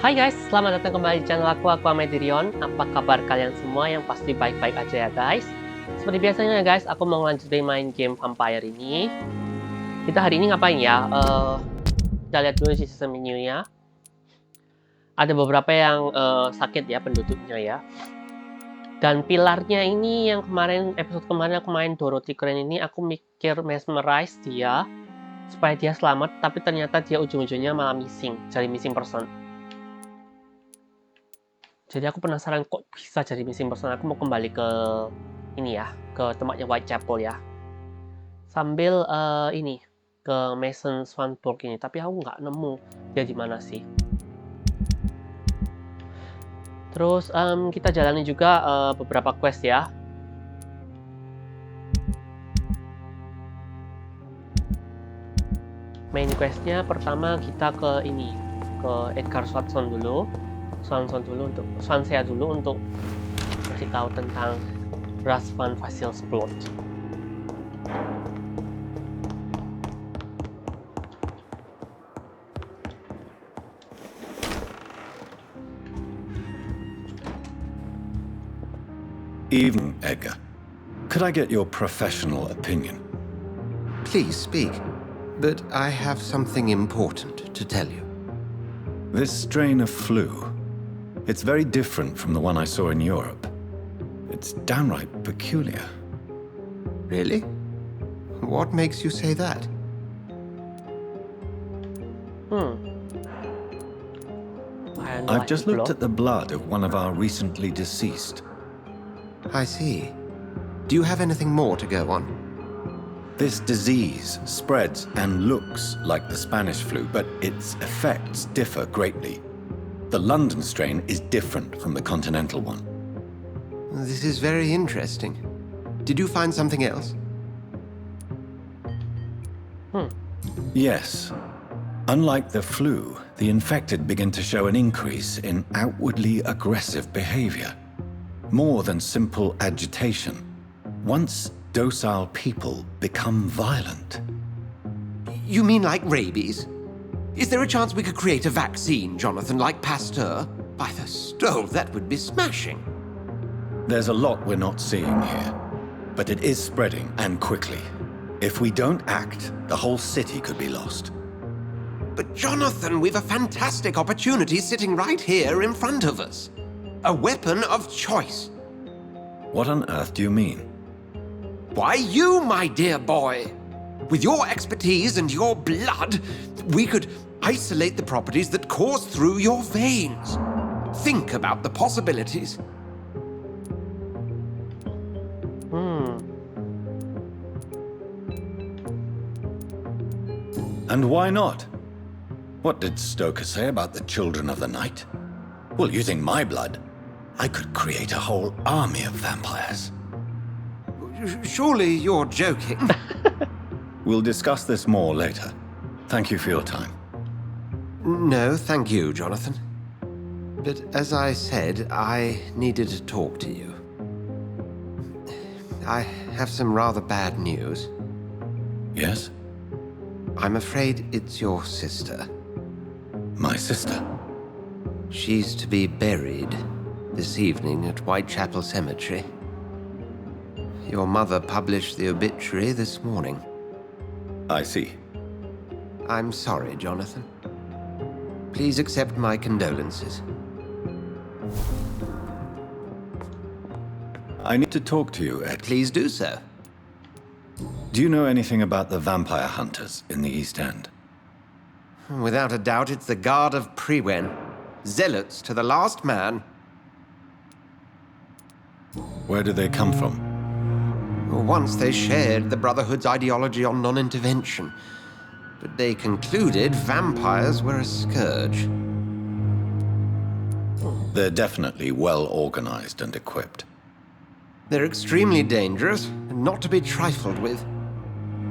Hai guys, selamat datang kembali di channel aku Amedirion. Apa kabar kalian semua yang pasti baik-baik aja ya guys? Seperti biasanya guys, aku mau lanjutin main game Vampyr ini. Kita hari ini ngapain ya? Kita lihat dulu sistem menunya. Ada beberapa yang sakit ya penduduknya ya. Dan pilarnya ini yang episode kemarin aku main Dorothy Crane ini, aku mikir mesmerize dia supaya dia selamat, tapi ternyata dia ujung-ujungnya malah missing, jadi missing person. Jadi aku penasaran kok bisa jadi missing person. Aku mau kembali ke ini ya, ke tempatnya Whitechapel ya. Sambil ini ke Mason Swanburg ini, tapi aku nggak nemu dia di mana sih. Terus kita jalani juga beberapa quest ya. Main questnya pertama kita ke ini, ke Edgar Swanson dulu untuk Swansea dulu untuk kasih tahu tentang Ras van Vassil's plot. Evening, Edgar. Could I get your professional opinion? Please speak, but I have something important to tell you. This strain of flu, it's very different from the one I saw in Europe. It's downright peculiar. Really? What makes you say that? I've just looked at the blood of one of our recently deceased. I see. Do you have anything more to go on? This disease spreads and looks like the Spanish flu, but its effects differ greatly. The London strain is different from the continental one. This is very interesting. Did you find something else? Yes. Unlike the flu, the infected begin to show an increase in outwardly aggressive behavior. More than simple agitation. Once docile people become violent. You mean like rabies? Is there a chance we could create a vaccine, Jonathan, like Pasteur? By the stove, that would be smashing. There's a lot we're not seeing here, but it is spreading, and quickly. If we don't act, the whole city could be lost. But Jonathan, we've a fantastic opportunity sitting right here in front of us. A weapon of choice. What on earth do you mean? Why, you, my dear boy. With your expertise and your blood, we could isolate the properties that course through your veins. Think about the possibilities. And why not? What did Stoker say about the children of the night? Well, using my blood, I could create a whole army of vampires. Surely you're joking. We'll discuss this more later. Thank you for your time. No, thank you, Jonathan. But as I said, I needed to talk to you. I have some rather bad news. Yes? I'm afraid it's your sister. My sister? She's to be buried this evening at Whitechapel Cemetery. Your mother published the obituary this morning. I see. I'm sorry, Jonathan. Please accept my condolences. I need to talk to you, Ed. Please do so. Do you know anything about the vampire hunters in the East End? Without a doubt, it's the Guard of Prewen. Zealots to the last man. Where do they come from? Once they shared the Brotherhood's ideology on non-intervention, but they concluded vampires were a scourge. They're definitely well organized and equipped. They're extremely dangerous and not to be trifled with.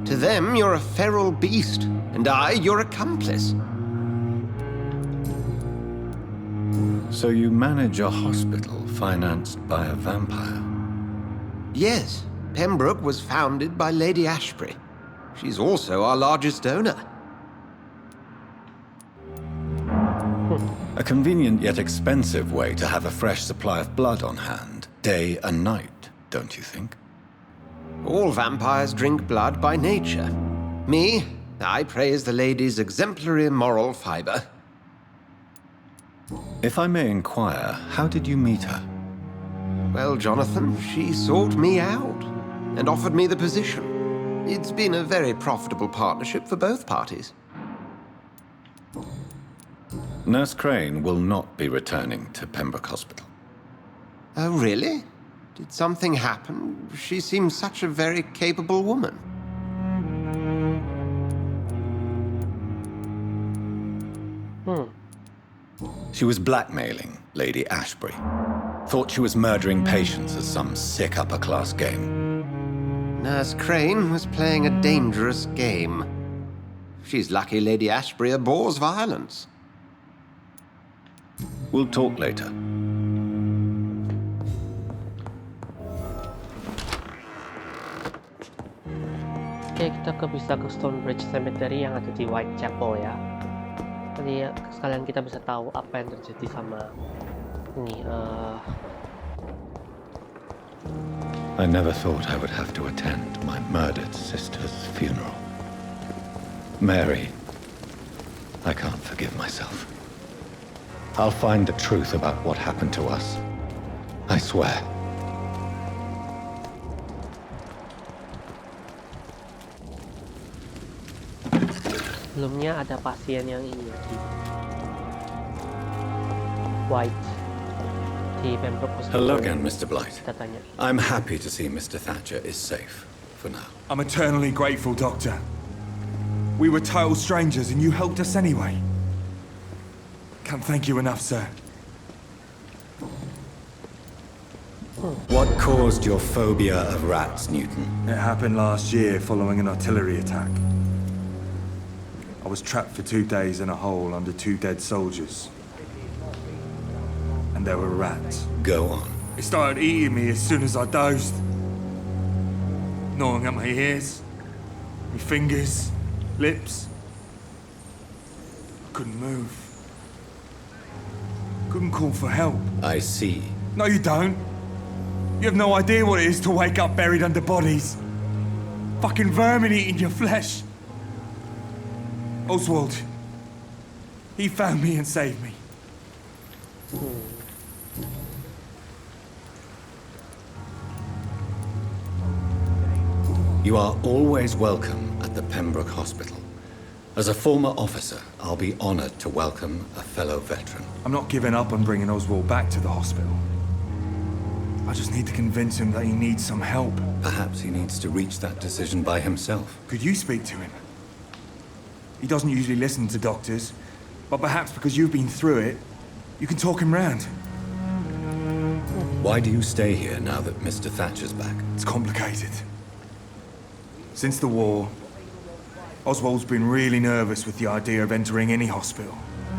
To them, you're a feral beast, and I, your accomplice. So you manage a hospital financed by a vampire? Yes, Pembroke was founded by Lady Ashbury. She's also our largest donor. A convenient yet expensive way to have a fresh supply of blood on hand, day and night, don't you think? All vampires drink blood by nature. Me, I praise the lady's exemplary moral fiber. If I may inquire, how did you meet her? Well, Jonathan, she sought me out and offered me the position. It's been a very profitable partnership for both parties. Nurse Crane will not be returning to Pembroke Hospital. Oh, really? Did something happen? She seems such a very capable woman. She was blackmailing Lady Ashbury. Thought she was murdering patients as some sick upper-class game. Nurse Crane was playing a dangerous game. She's lucky Lady Ashbury abhors violence. We'll talk later. Oke, kita bisa ke Stonebridge Cemetery yang ada di Whitechapel ya. Tadi ya, sekalian kita bisa tahu apa yang terjadi sama ini. I never thought I would have to attend my murdered sister's funeral. Mary, I can't forgive myself. I'll find the truth about what happened to us. I swear. Sebelumnya ada pasien yang ini di White di Pembroke Hospital. Hello again, Mr. Blight. Kita tanya. I'm happy to see Mr. Thatcher is safe for now. I'm eternally grateful, Doctor. We were total strangers and you helped us anyway. Can't thank you enough, sir. What caused your phobia of rats, Newton? It happened last year following an artillery attack. I was trapped for 2 days in a hole under 2 dead soldiers. And there were rats. Go on. They started eating me as soon as I dozed. Gnawing at my ears, my fingers, lips. I couldn't move. Couldn't call for help. I see. No, you don't. You have no idea what it is to wake up buried under bodies. Fucking vermin eating your flesh. Oswald. He found me and saved me. You are always welcome at the Pembroke Hospital. As a former officer, I'll be honored to welcome a fellow veteran. I'm not giving up on bringing Oswald back to the hospital. I just need to convince him that he needs some help. Perhaps he needs to reach that decision by himself. Could you speak to him? He doesn't usually listen to doctors, but perhaps because you've been through it, you can talk him round. Why do you stay here now that Mr. Thatcher's back? It's complicated. Since the war, Oswald's been really nervous with the idea of entering any hospital.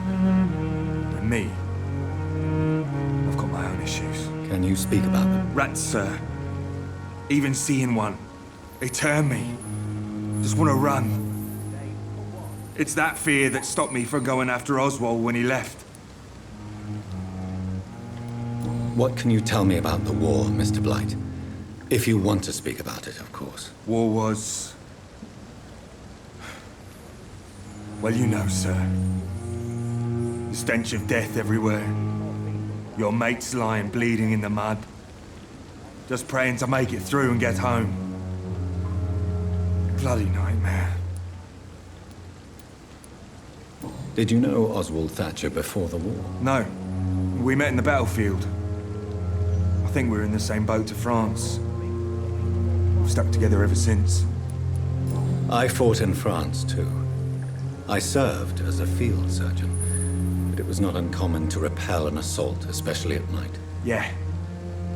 And me, I've got my own issues. Can you speak about them? Rats, sir. Even seeing one, they turn me. Just want to run. It's that fear that stopped me from going after Oswald when he left. What can you tell me about the war, Mr. Blight? If you want to speak about it, of course. War was... well, you know, sir. The stench of death everywhere. Your mates lying bleeding in the mud. Just praying to make it through and get home. Bloody nightmare. Did you know Oswald Thatcher before the war? No. We met in the battlefield. I think we're in the same boat to France. We've stuck together ever since. I fought in France, too. I served as a field surgeon, but it was not uncommon to repel an assault, especially at night. Yeah.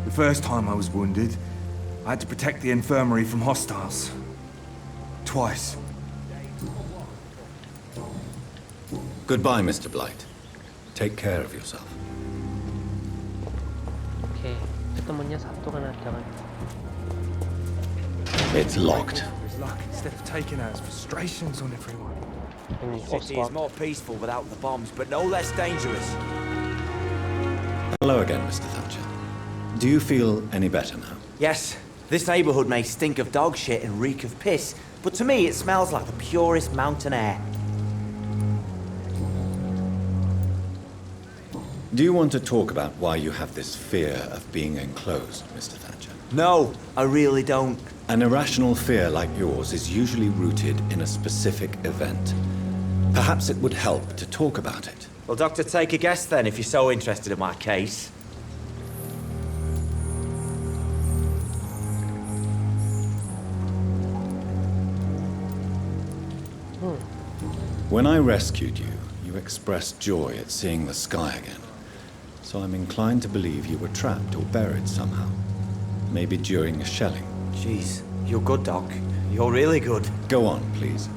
The first time I was wounded, I had to protect the infirmary from hostiles. Twice. Goodbye, Mr. Blight. Take care of yourself. Oke, temennya satu kan ada kan. It's locked. His luck, instead of taking out his frustrations on everyone. Ini City is Oswald. more peaceful without the bombs, but no less dangerous. Hello again, Mr. Thatcher. Do you feel any better now? Yes, this neighborhood may stink of dog shit and reek of piss, but to me it smells like the purest mountain air. Do you want to talk about why you have this fear of being enclosed, Mr. Thatcher? No, I really don't. An irrational fear like yours is usually rooted in a specific event. Perhaps it would help to talk about it. Well, Doctor, take a guess then if you're so interested in my case. When I rescued you, you expressed joy at seeing the sky again. So I'm inclined to believe you were trapped or buried somehow. Maybe during a shelling. Jeez, you're good, Doc. You're really good. Go on, please.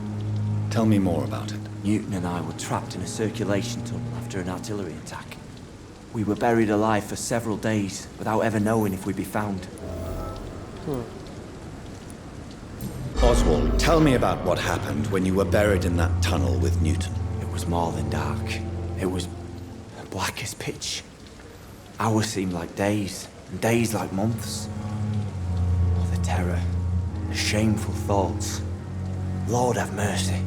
Tell me more about it. Newton and I were trapped in a circulation tunnel after an artillery attack. We were buried alive for several days without ever knowing if we'd be found. Oswald, tell me about what happened when you were buried in that tunnel with Newton. It was more than dark. It was black as pitch. Hours seemed like days, and days like months. Oh, the terror, the shameful thoughts. Lord have mercy.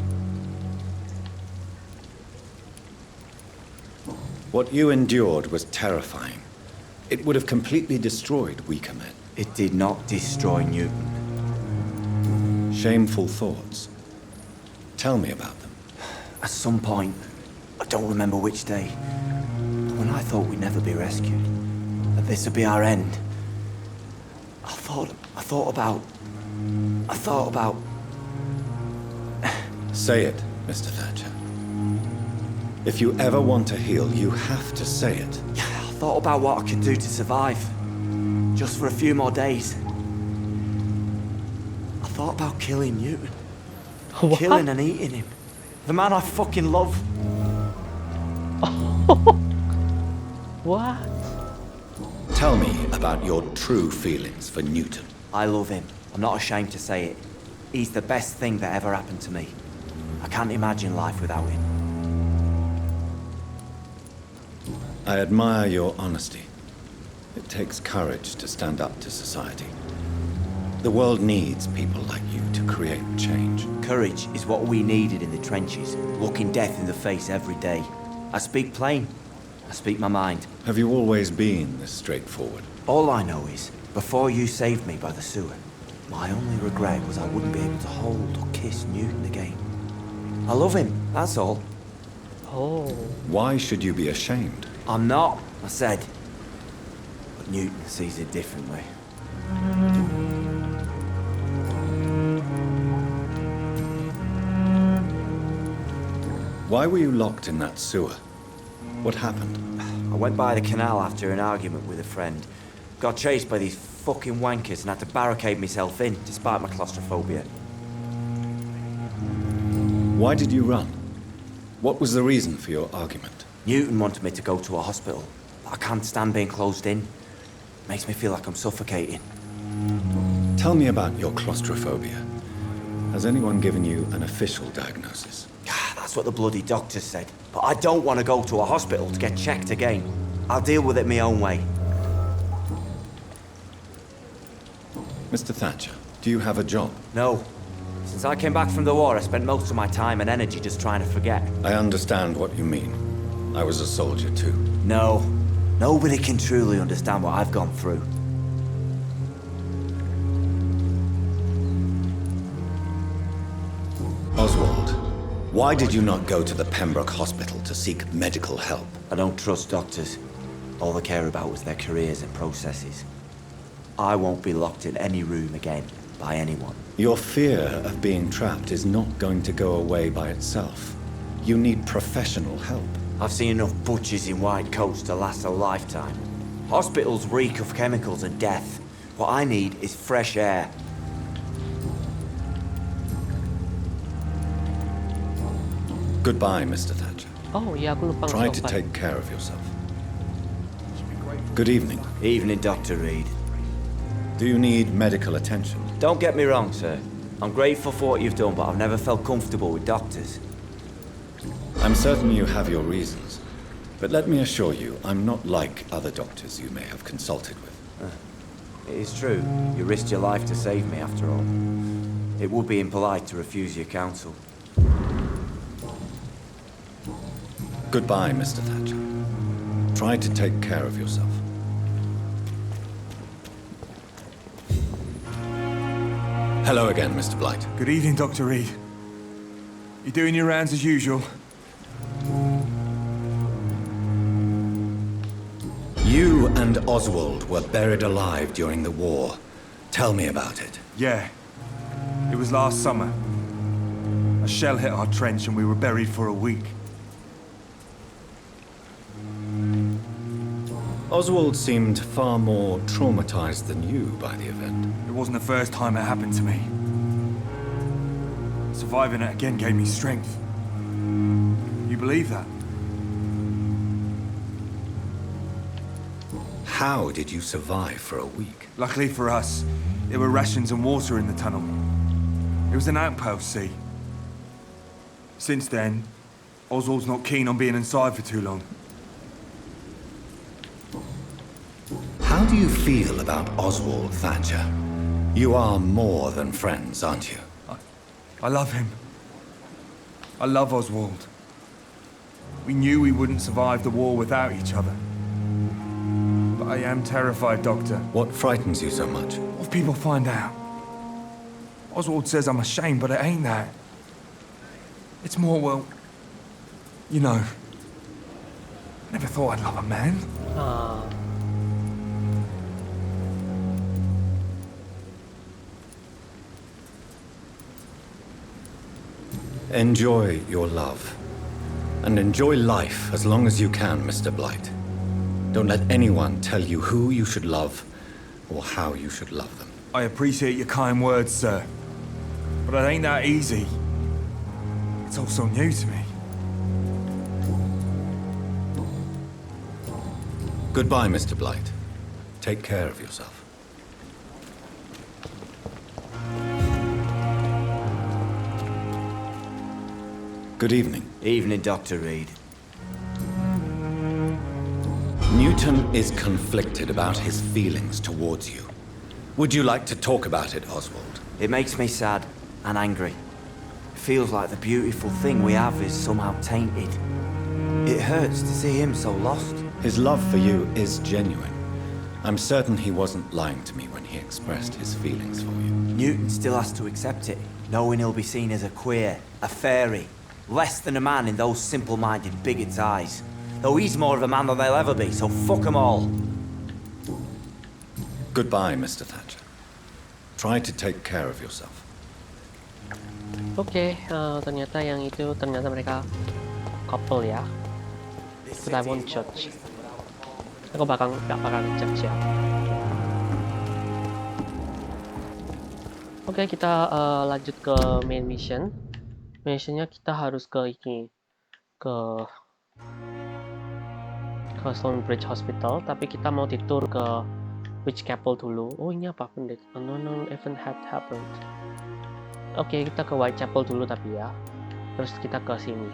What you endured was terrifying. It would have completely destroyed weaker men. It did not destroy Newton. Shameful thoughts. Tell me about them. At some point, I don't remember which day, when I thought we'd never be rescued, that this would be our end, I thought about... Say it, Mr. Thatcher. If you ever want to heal, you have to say it. I thought about what I could do to survive, just for a few more days. I thought about killing Newton. What? Killing and eating him. The man I fucking love. What? Tell me about your true feelings for Newton. I love him. I'm not ashamed to say it. He's the best thing that ever happened to me. I can't imagine life without him. I admire your honesty. It takes courage to stand up to society. The world needs people like you to create change. Courage is what we needed in the trenches, looking death in the face every day. I speak plain. I speak my mind. Have you always been this straightforward? All I know is, before you saved me by the sewer, my only regret was I wouldn't be able to hold or kiss Newton again. I love him, that's all. Oh. Why should you be ashamed? I'm not, I said. But Newton sees it differently. Why were you locked in that sewer? What happened? I went by the canal after an argument with a friend. Got chased by these fucking wankers and had to barricade myself in, despite my claustrophobia. Why did you run? What was the reason for your argument? Newton wanted me to go to a hospital, but I can't stand being closed in. Makes me feel like I'm suffocating. Tell me about your claustrophobia. Has anyone given you an official diagnosis? That's what the bloody doctor said. But I don't want to go to a hospital to get checked again. I'll deal with it my own way. Mr. Thatcher, do you have a job? No. Since I came back from the war, I spent most of my time and energy just trying to forget. I understand what you mean. I was a soldier too. No. Nobody can truly understand what I've gone through. Oswald, why did you not go to the Pembroke Hospital to seek medical help? I don't trust doctors. All they care about was their careers and processes. I won't be locked in any room again by anyone. Your fear of being trapped is not going to go away by itself. You need professional help. I've seen enough butchers in white coats to last a lifetime. Hospitals reek of chemicals and death. What I need is fresh air. Goodbye, Mr. Thatcher. Oh iya, aku lupa Try to ngasih obat. take care of yourself. Good evening. Evening, Dr. Reed. Do you need medical attention? Don't get me wrong, sir. I'm grateful for what you've done, but I've never felt comfortable with doctors. I'm certain you have your reasons, but let me assure you, I'm not like other doctors you may have consulted with. It is true. You risked your life to save me, after all. It would be impolite to refuse your counsel. Goodbye, Mr. Thatcher. Try to take care of yourself. Hello again, Mr. Blight. Good evening, Dr. Reed. You doing your rounds as usual? You and Oswald were buried alive during the war. Tell me about it. Yeah. It was last summer. A shell hit our trench and we were buried for a week. Oswald seemed far more traumatized than you by the event. It wasn't the first time it happened to me. Surviving it again gave me strength. You believe that? How did you survive for a week? Luckily for us, there were rations and water in the tunnel. It was an outpost, see? Since then, Oswald's not keen on being inside for too long. How do you feel about Oswald, Thatcher? You are more than friends, aren't you? I love him. I love Oswald. We knew we wouldn't survive the war without each other. But I am terrified, Doctor. What frightens you so much? What if people find out? Oswald says I'm ashamed, but it ain't that. It's more, well, you know, I never thought I'd love a man. Enjoy your love. And enjoy life as long as you can, Mr. Blight. Don't let anyone tell you who you should love or how you should love them. I appreciate your kind words, sir. But it ain't that easy. It's all so new to me. Goodbye, Mr. Blight. Take care of yourself. Good evening. Evening, Dr. Reed. Newton is conflicted about his feelings towards you. Would you like to talk about it, Oswald? It makes me sad and angry. It feels like the beautiful thing we have is somehow tainted. It hurts to see him so lost. His love for you is genuine. I'm certain he wasn't lying to me when he expressed his feelings for you. Newton still has to accept it, knowing he'll be seen as a queer, a fairy, less than a man in those simple-minded bigots' eyes. Though he's more of a man than they'll ever be, so fuck them all. Goodbye, Mr. Thatcher. Try to take care of yourself. Oke, ternyata yang itu ternyata mereka couple ya. But I won't judge. Aku gak bakal judge ya. Oke, kita lanjut ke main mission. Missionnya kita harus ke ini, ke Stonebridge Hospital, tapi kita mau tidur ke Witch Chapel dulu. Oh, ini apa pendek? No event had happened. Oke, kita ke Whitechapel dulu tapi ya. Terus kita ke sini.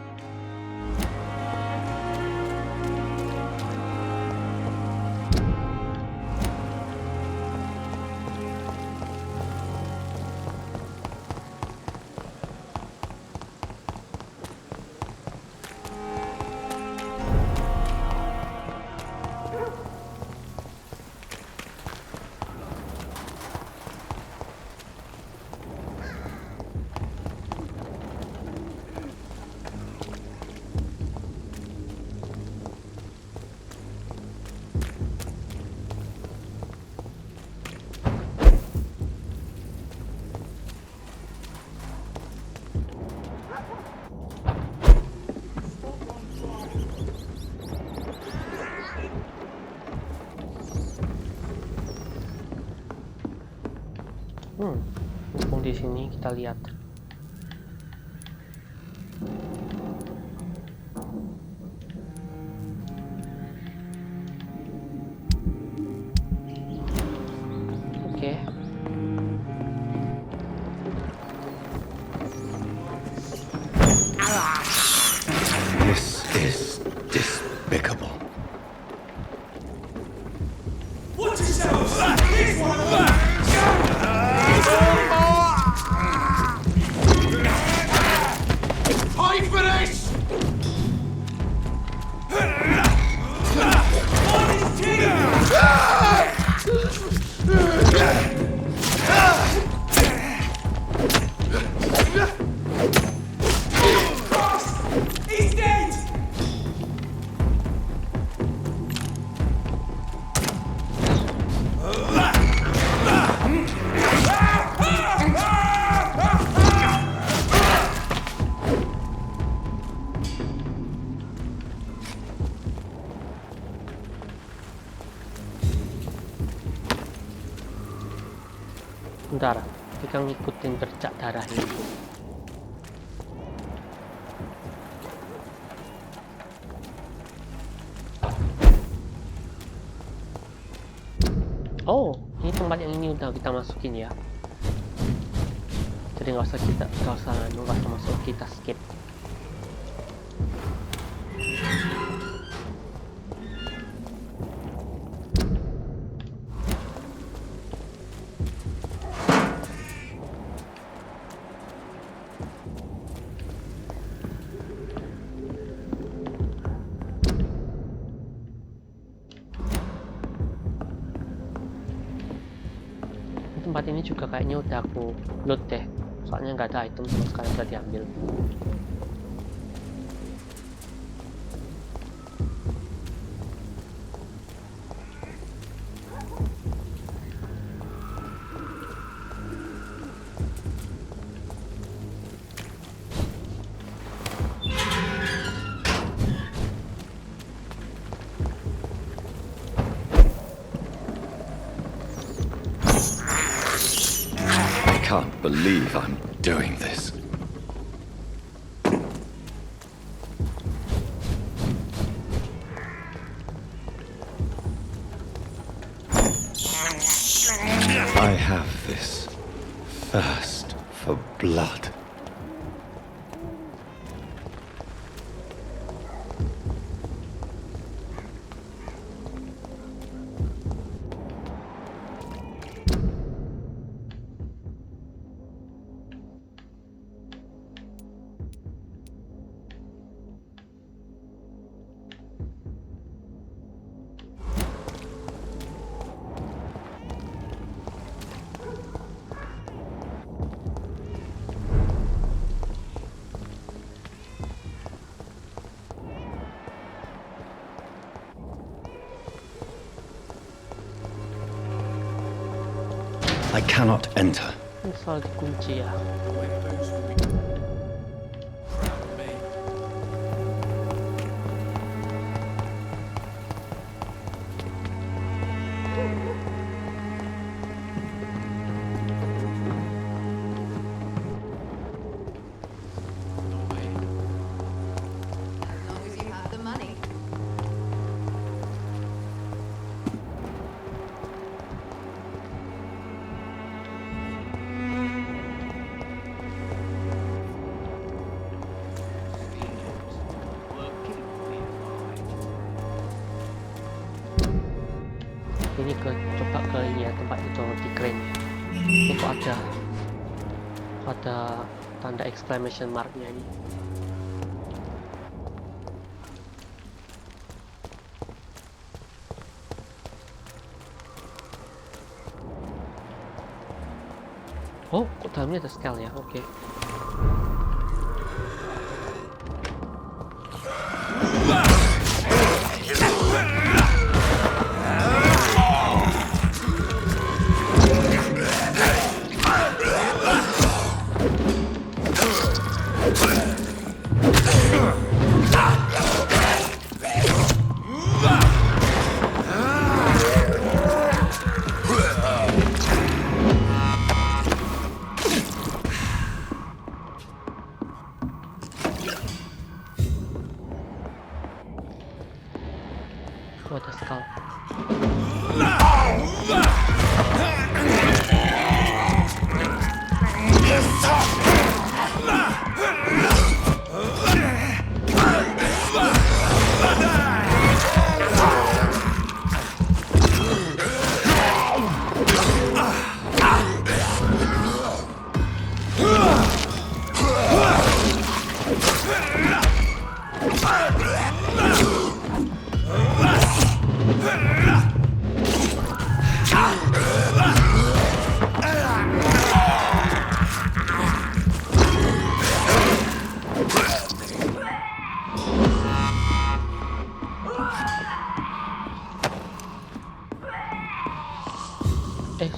Mumpung di sini kita lihat. Oke. It's despicable. Watch yourselves! Here's one of them! Hide for this! On his team! Cross! He's dead! Bentar, kita ngikutin bercak darah ini. Oh, ini tempat yang ini udah kita masukin ya. Jadi nggak usah masuk, kita skip. Tempat ini juga kayaknya udah aku loot deh, soalnya nggak ada item sama sekali udah diambil. I can't believe I'm doing this. I have this thirst for blood. I cannot enter. Ini soal dikunci ya. Ini coba ke ini ya, tempat itu di crane ya. Ini kok ada tanda exclamation marknya ini. Oh, kok dalamnya ada scale ya? Oke. Oh, ada skull.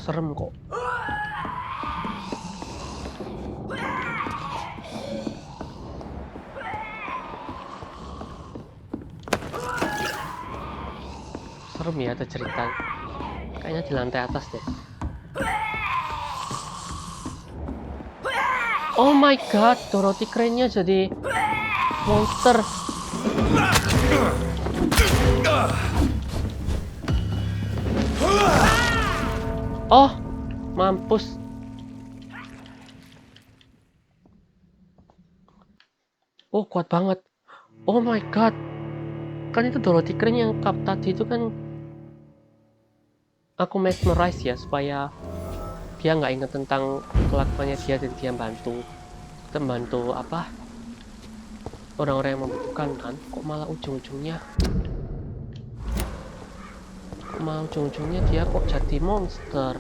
Serem kok. Serem ya, ada cerita. Kayaknya di lantai atas deh. Oh my god, Dorothy Crane-nya jadi monster. Oh, mampus. Oh, kuat banget. Oh my god. Kan itu Dorothy Crane yang cup tadi itu kan aku mesmerize ya, supaya dia nggak inget tentang kelakuannya dia dan dia membantu apa orang-orang yang membutuhkan kan. Kok malah ujung-ujungnya dia kok jadi monster.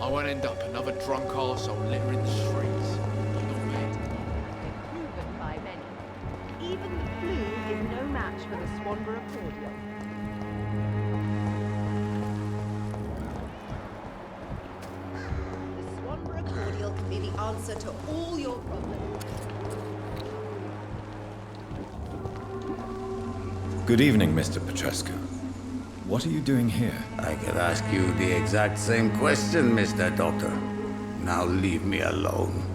I won't end up another drunk arsehole littering the streets. Proven by many. Even the flu is no match for the Swanborough cordial. The Swanborough cordial can be the answer to all your problems. Good evening, Mr. Petrescu. What are you doing here? I could ask you the exact same question, Mr. Doctor. Now leave me alone.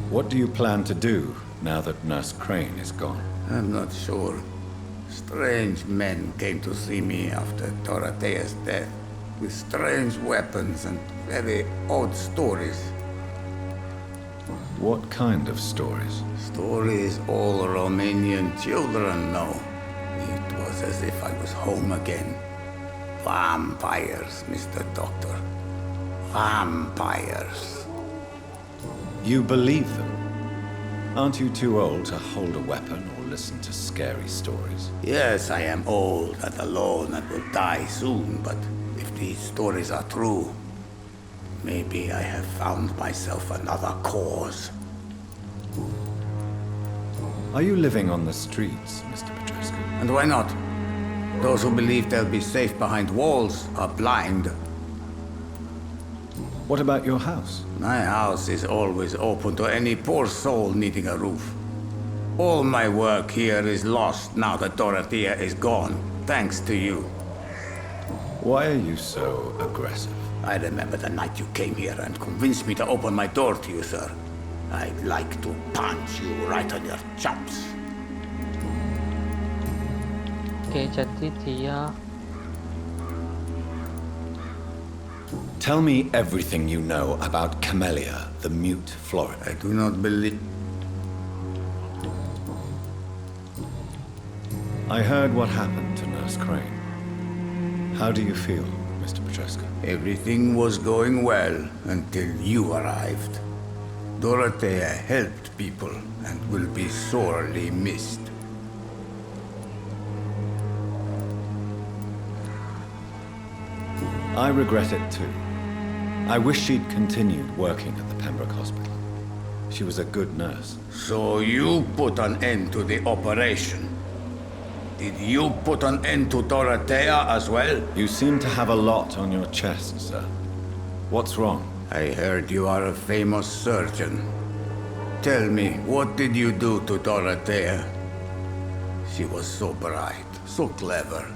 What do you plan to do now that Nurse Crane is gone? I'm not sure. Strange men came to see me after Dorothea's death, with strange weapons and very odd stories. What kind of stories? Stories all Romanian children know. It was as if I was home again. Vampires, Mr. Doctor. Vampires. You believe them? Aren't you too old to hold a weapon or listen to scary stories? Yes, I am old and alone and will die soon, but if these stories are true, maybe I have found myself another cause. Are you living on the streets, Mr. Petrescu? And why not? Those who believe they'll be safe behind walls are blind. What about your house? My house is always open to any poor soul needing a roof. All my work here is lost now that Dorothea is gone, thanks to you. Why are you so aggressive? I remember the night you came here and convinced me to open my door to you, sir. I'd like to punch you right on your chops. Oke, jadi dia Tell me everything you know about Camellia, the mute Florida. I do not believe... I heard what happened to Nurse Crane. How do you feel, Mr. Petrescu? Everything was going well until you arrived. Dorothea helped people and will be sorely missed. I regret it too. I wish she'd continued working at the Pembroke Hospital. She was a good nurse. So you put an end to the operation. Did you put an end to Dorothea as well? You seem to have a lot on your chest, sir. What's wrong? I heard you are a famous surgeon. Tell me, what did you do to Dorothea? She was so bright, so clever.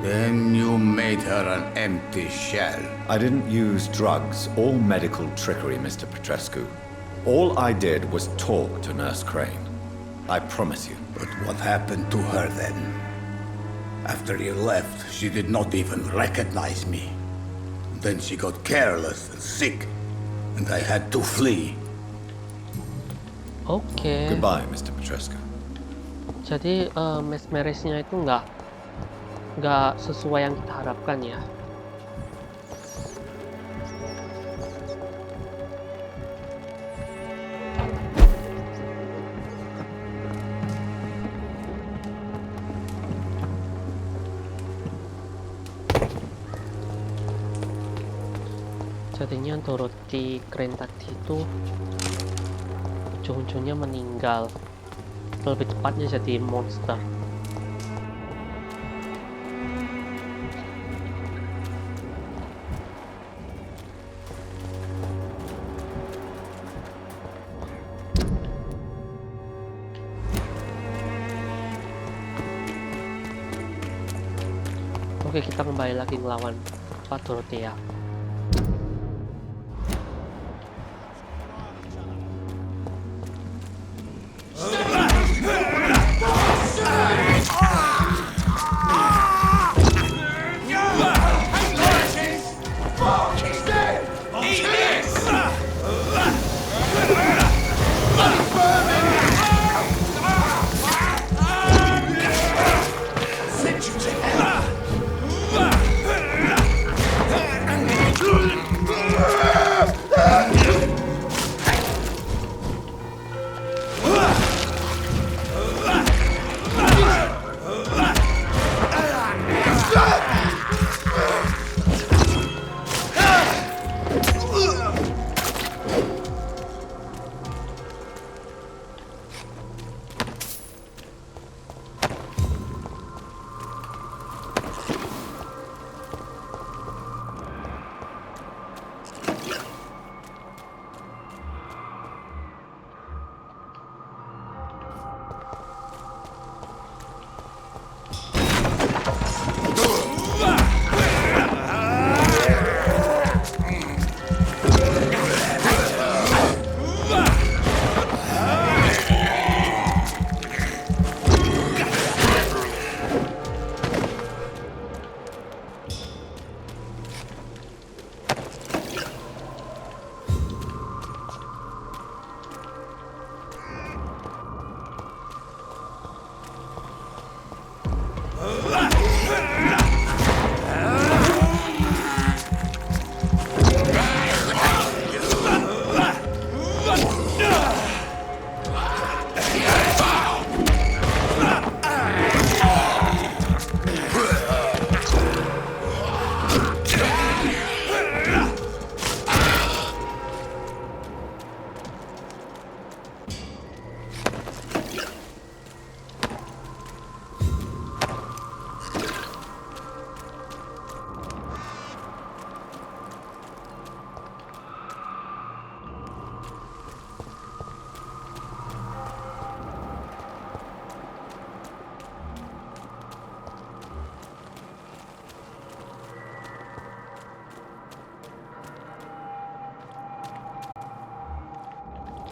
Then you made her an empty shell. I didn't use drugs or medical trickery, Mr. Petrescu. All I did was talk to Nurse Crane. I promise you. But what happened to her then? After you left, she did not even recognize me. Then she got careless and sick, and I had to flee. Oke. Goodbye, Mr. Petrescu. Jadi mesmerisnya itu nggak sesuai yang kita harapkan ya. Jadinya Dorothy keren tadi itu ujung-ujungnya meninggal, lebih tepatnya jadi monster. Oke, kita kembali lagi ngelawan Pak Dorothea.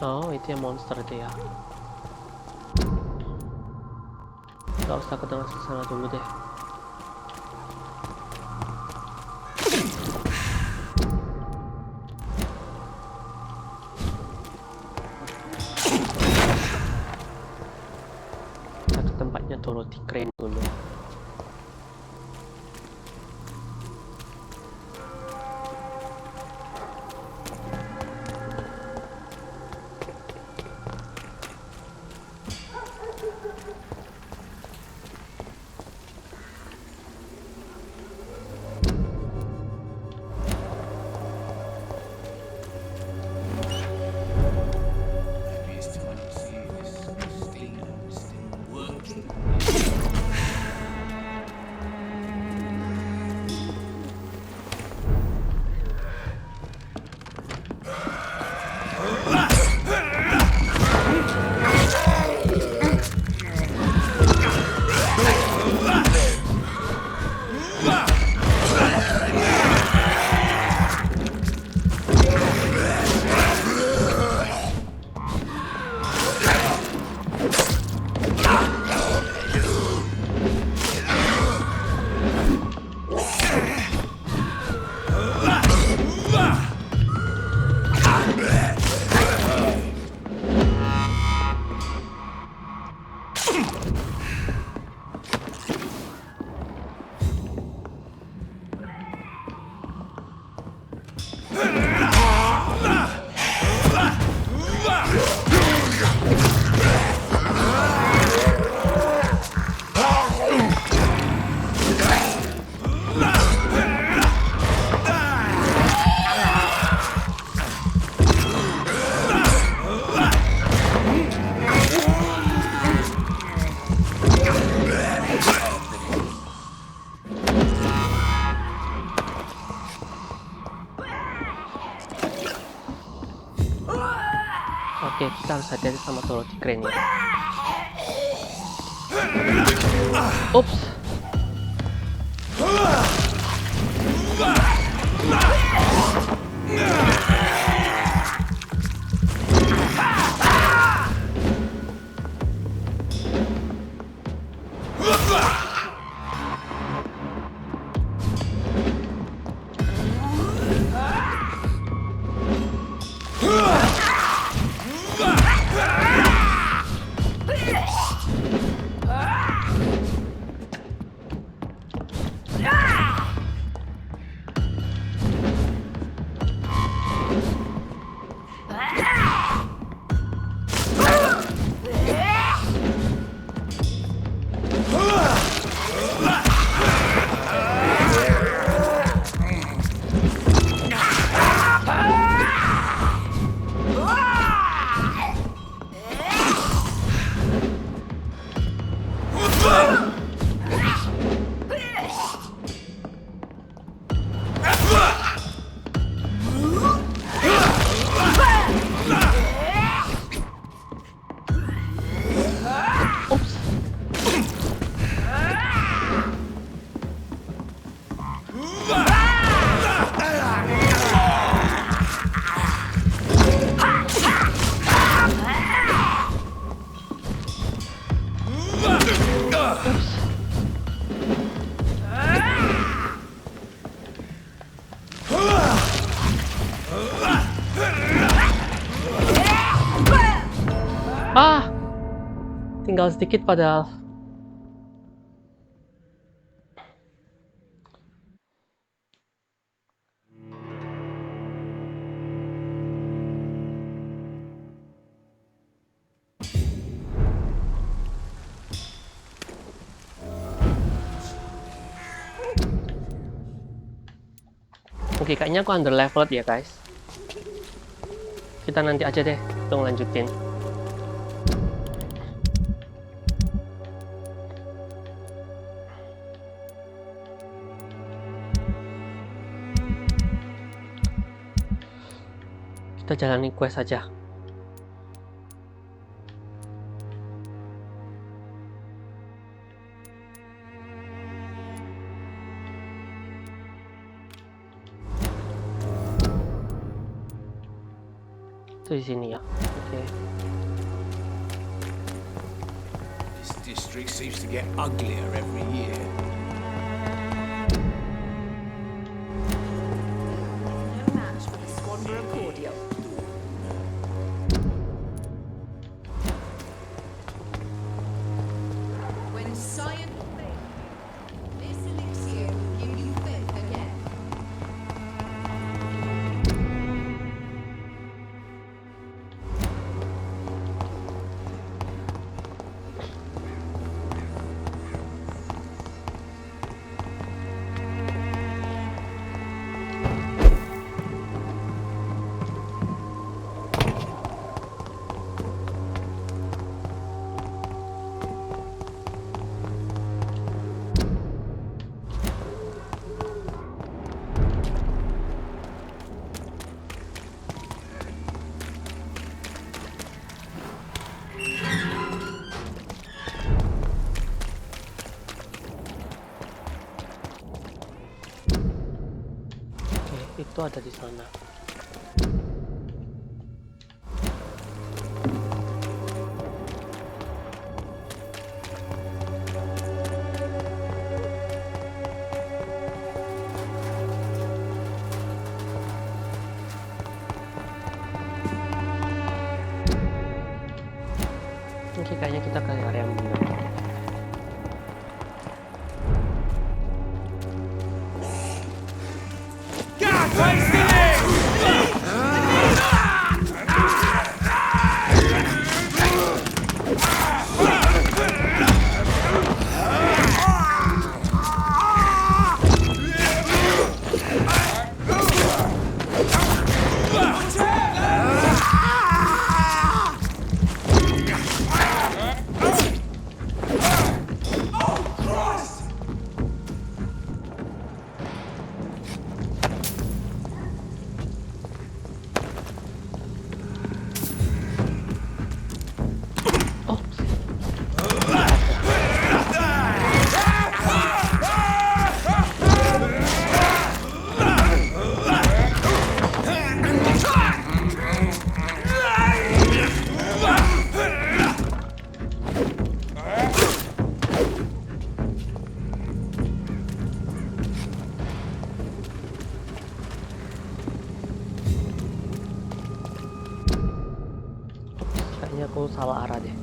Oh, itu yang monster itu ya. Gak usah ke tengah sana dulu deh. Kita ke tempatnya Dorothy Crane dulu. aja deh sama Dorothy Crane ya. Ups. Tinggal sedikit padahal. Oke, kayaknya aku under leveled ya guys. Kita nanti aja deh untuk lanjutin. Kita jalani quest aja. Itu di sini ya. Oke. This district seems to get uglier every year. No match for the squanderer cordial. When science fails, this elixir will give you faith again. Itu ada di sana. Oke, kayaknya kita ke area yang benar. Kayaknya aku salah arah deh.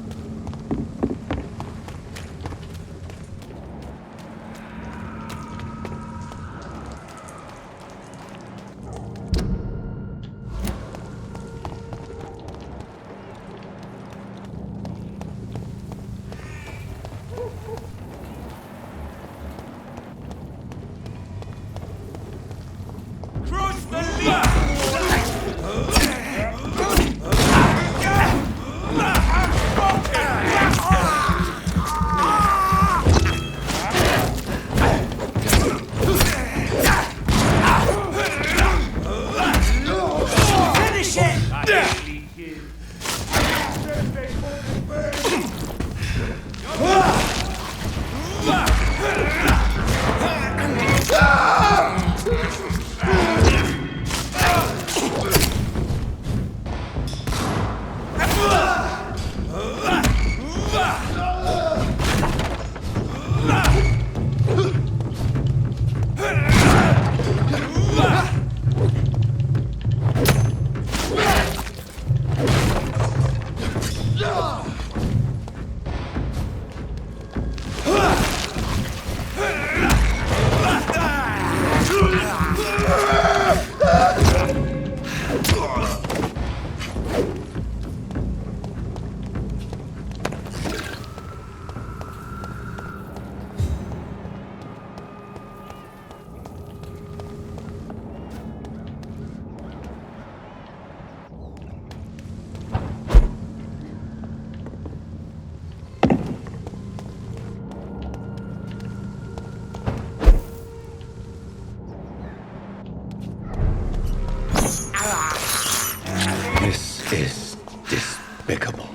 This is despicable.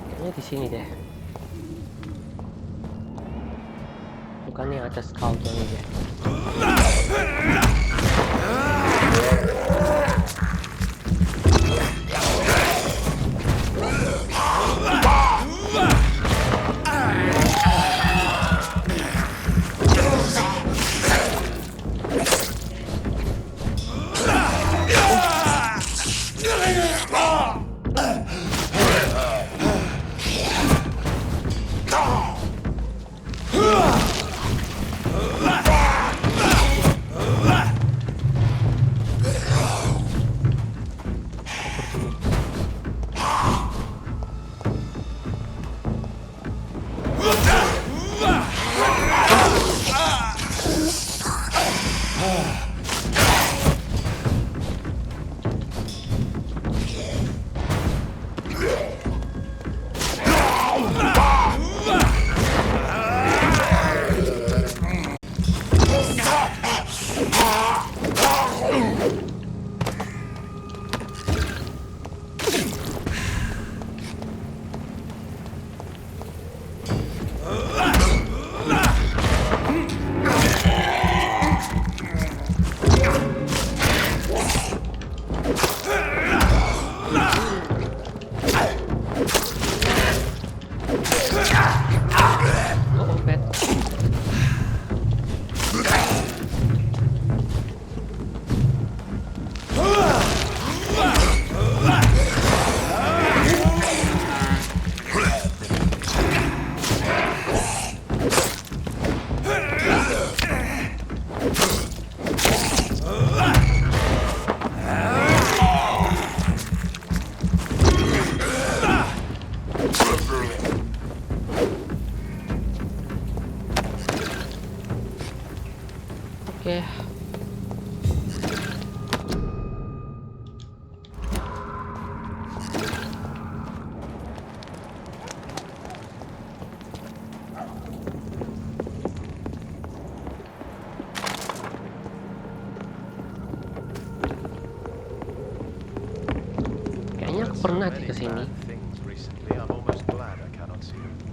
Kayaknya di sini deh. Bukan yang atas kalung ini deh. Oke. Kayaknya aku pernah di kesini.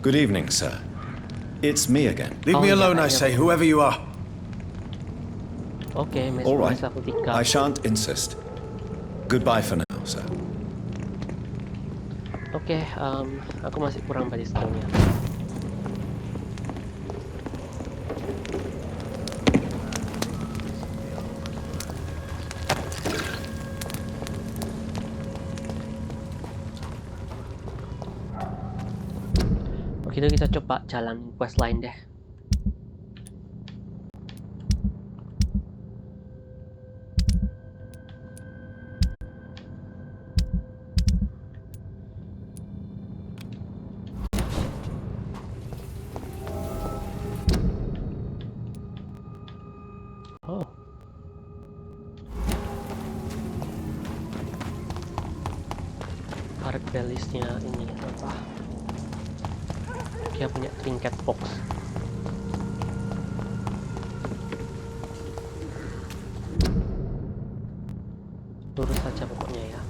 Good evening, sir. It's me again. Leave me Oh, alone, yeah, I say, whoever you are. Oke, All right. aku tinggal. I shan't insist. Goodbye for now, sir. Oke, aku masih kurang pada skillnya. gitu kita coba jalan quest lain deh. Oh. Card balance-nya ini apa? Dia punya trinket box. Lurus saja pokoknya ya.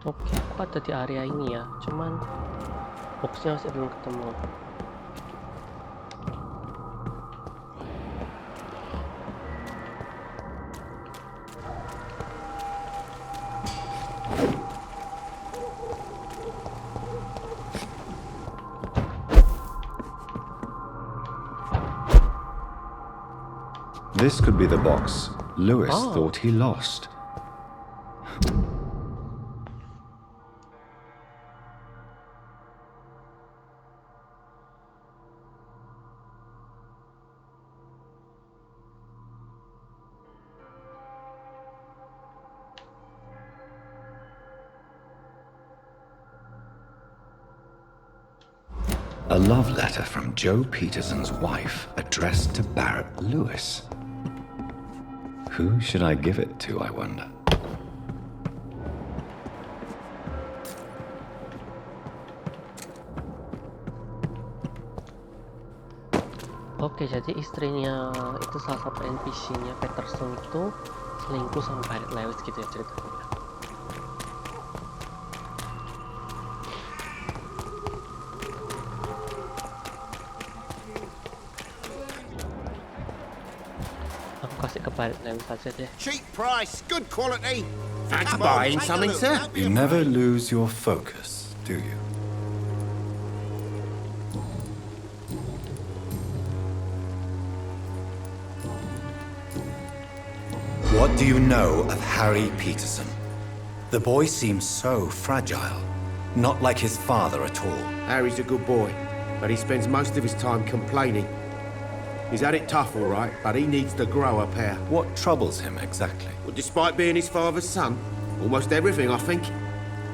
Oke, aku ada di area ini ya, cuman boxnya masih belum ketemu. This could be the box Lewis Oh. thought he lost. A love letter from Joe Peterson's wife addressed to Barrett Lewis. Who should I give it to, I wonder? Oke, jadi istrinya itu salah satu NPC-nya Peterson itu selingkuh sama Barrett Lewis gitu ya ceritanya. Aku kasih ke Barrett Lewis aja deh. Cheap price, good quality. Fancy buying something, sir? You never lose your focus, do you? What do you know of Harry Peterson? The boy seems so fragile. Not like his father at all. Harry's a good boy, but he spends most of his time complaining. He's had it tough, all right, but he needs to grow a pair. What troubles him exactly? Well, despite being his father's son, almost everything, I think.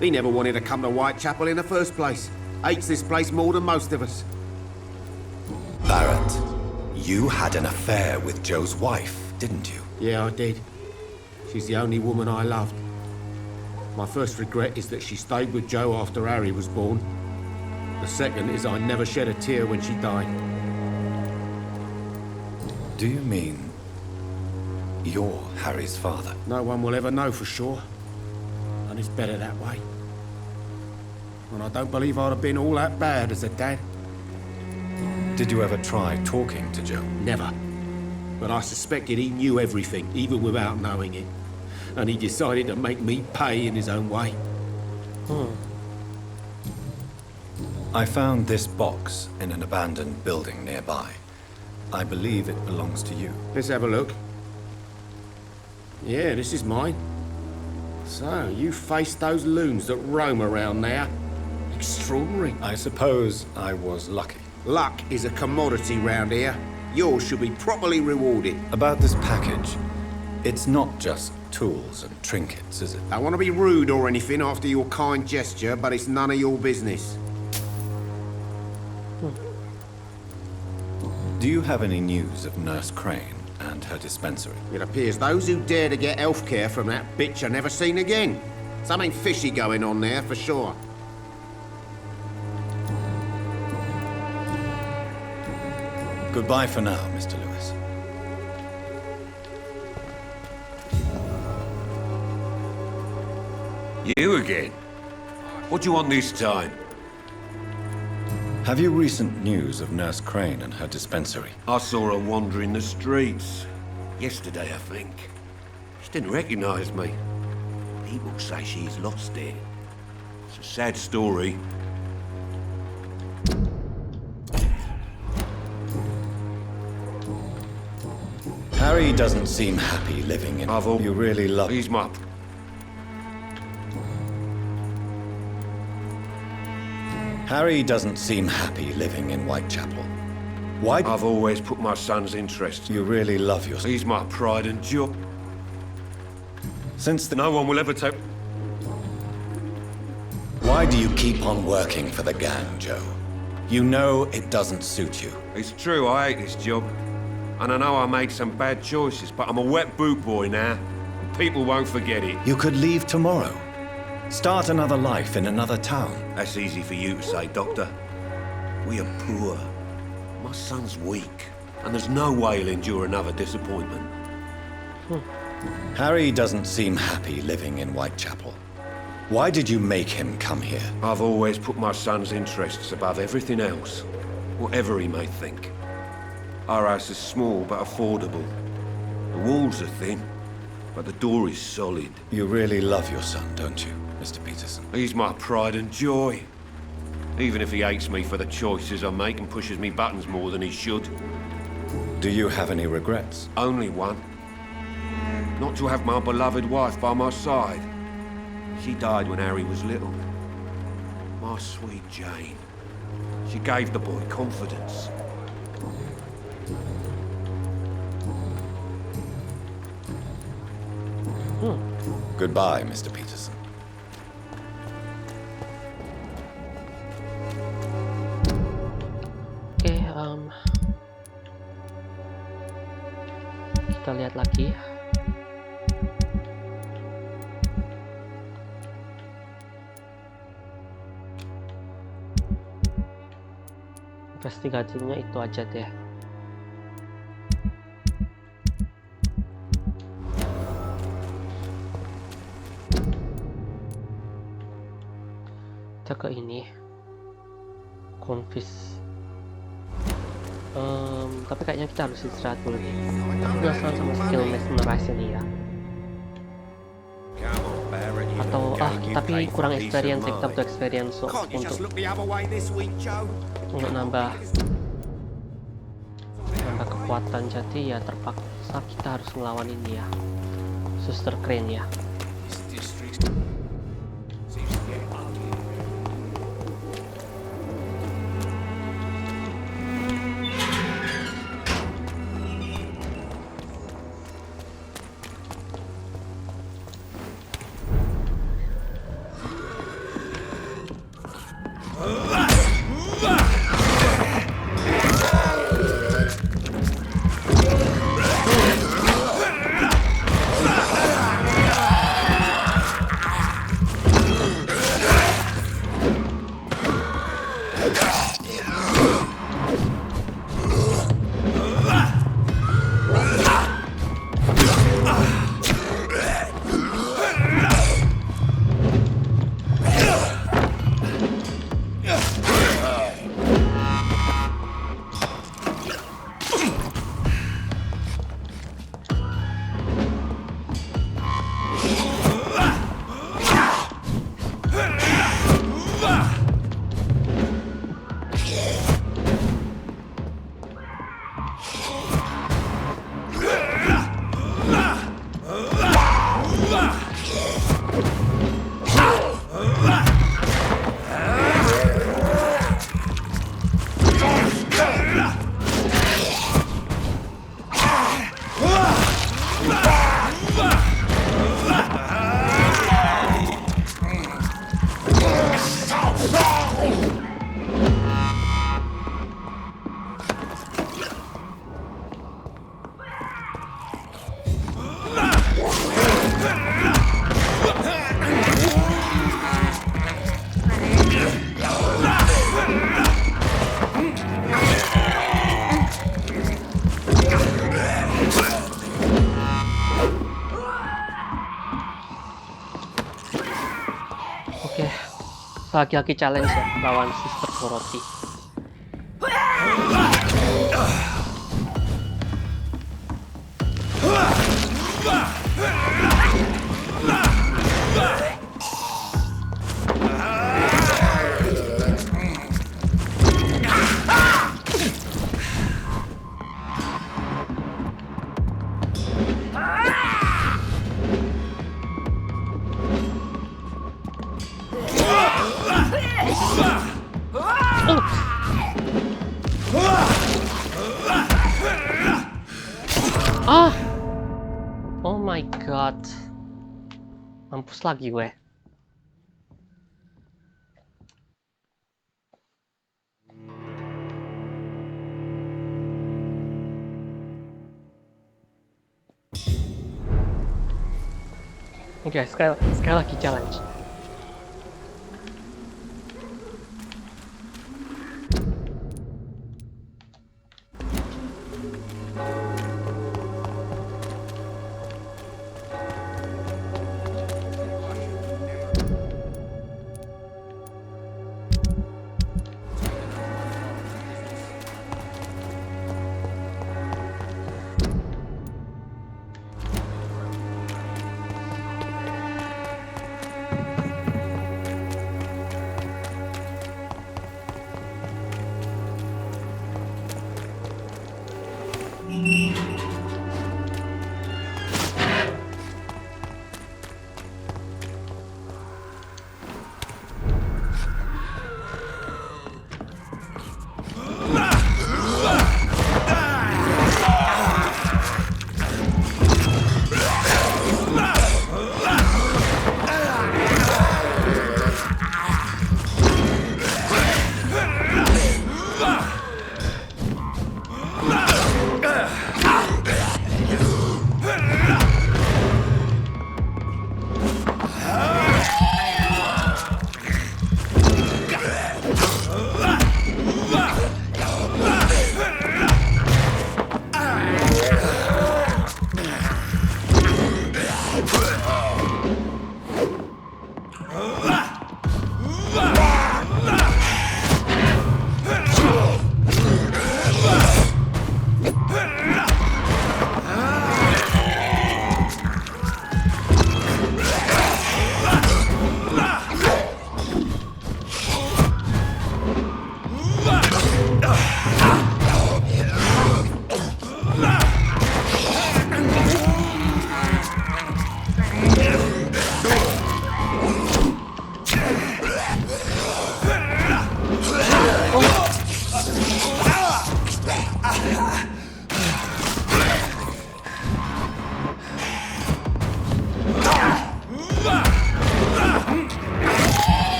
He never wanted to come to Whitechapel in the first place. Hates this place more than most of us. Barrett, you had an affair with Joe's wife, didn't you? Yeah, I did. She's the only woman I loved. My first regret is that she stayed with Joe after Harry was born. The second is I never shed a tear when she died. Do you mean you're Harry's father? No one will ever know for sure. And it's better that way. And I don't believe I'd have been all that bad as a dad. Did you ever try talking to Joe? Never. But I suspected he knew everything, even without knowing it. And he decided to make me pay in his own way. I found this box in an abandoned building nearby. I believe it belongs to you. Let's have a look. Yeah, this is mine. So, you faced those loons that roam around there. Extraordinary. I suppose I was lucky. Luck is a commodity round here. Yours should be properly rewarded. About this package, it's not just tools and trinkets, is it? I don't want to be rude or anything after your kind gesture, but it's none of your business. Do you have any news of Nurse Crane and her dispensary? It appears those who dare to get health care from that bitch are never seen again. Something fishy going on there, for sure. Goodbye for now, Mr. Lewis. You again? What do you want this time? Have you recent news of Nurse Crane and her dispensary? I saw her wandering the streets. Yesterday, I think. She didn't recognize me. People say she's lost it. It's a sad story. Harry doesn't seem happy living in... You really love... He's my... Harry doesn't seem happy living in Whitechapel. Why? I've always put my son's interests. You really love your son. He's my pride and joy. Since the... No one will ever take... Why do you keep on working for the gang, Joe? You know it doesn't suit you. It's true, I hate this job. And I know I made some bad choices, but I'm a wet boot boy now. And people won't forget it. You could leave tomorrow. Start another life in another town. That's easy for you to say, Doctor. We are poor. My son's weak. And there's no way he'll endure another disappointment. Harry doesn't seem happy living in Whitechapel. Why did you make him come here? I've always put my son's interests above everything else. Whatever he may think. Our house is small but affordable. The walls are thin, but the door is solid. You really love your son, don't you, Mr. Peterson? He's my pride and joy. Even if he hates me for the choices I make and pushes me buttons more than he should. Do you have any regrets? Only one. Not to have my beloved wife by my side. She died when Harry was little. My sweet Jane. She gave the boy confidence. Goodbye, Mr. Peterson. Oke, kita lihat lagi. Investigasinya itu aja deh. Kita ke ini confis. Tapi kayaknya kita harus istirahat dulu nih. Aku penasaran sama skill mesmerize ini ya. Atau tapi kurang experience, kita butuh experience untuk nambah kekuatan. Jadi ya terpaksa kita harus ngelawan ini ya, Suster Crane ya. laki-laki challenge ya lawan Sister Dorothy. Ah, oh my god, mampus lagi gue. Oke, sekali lagi challenge.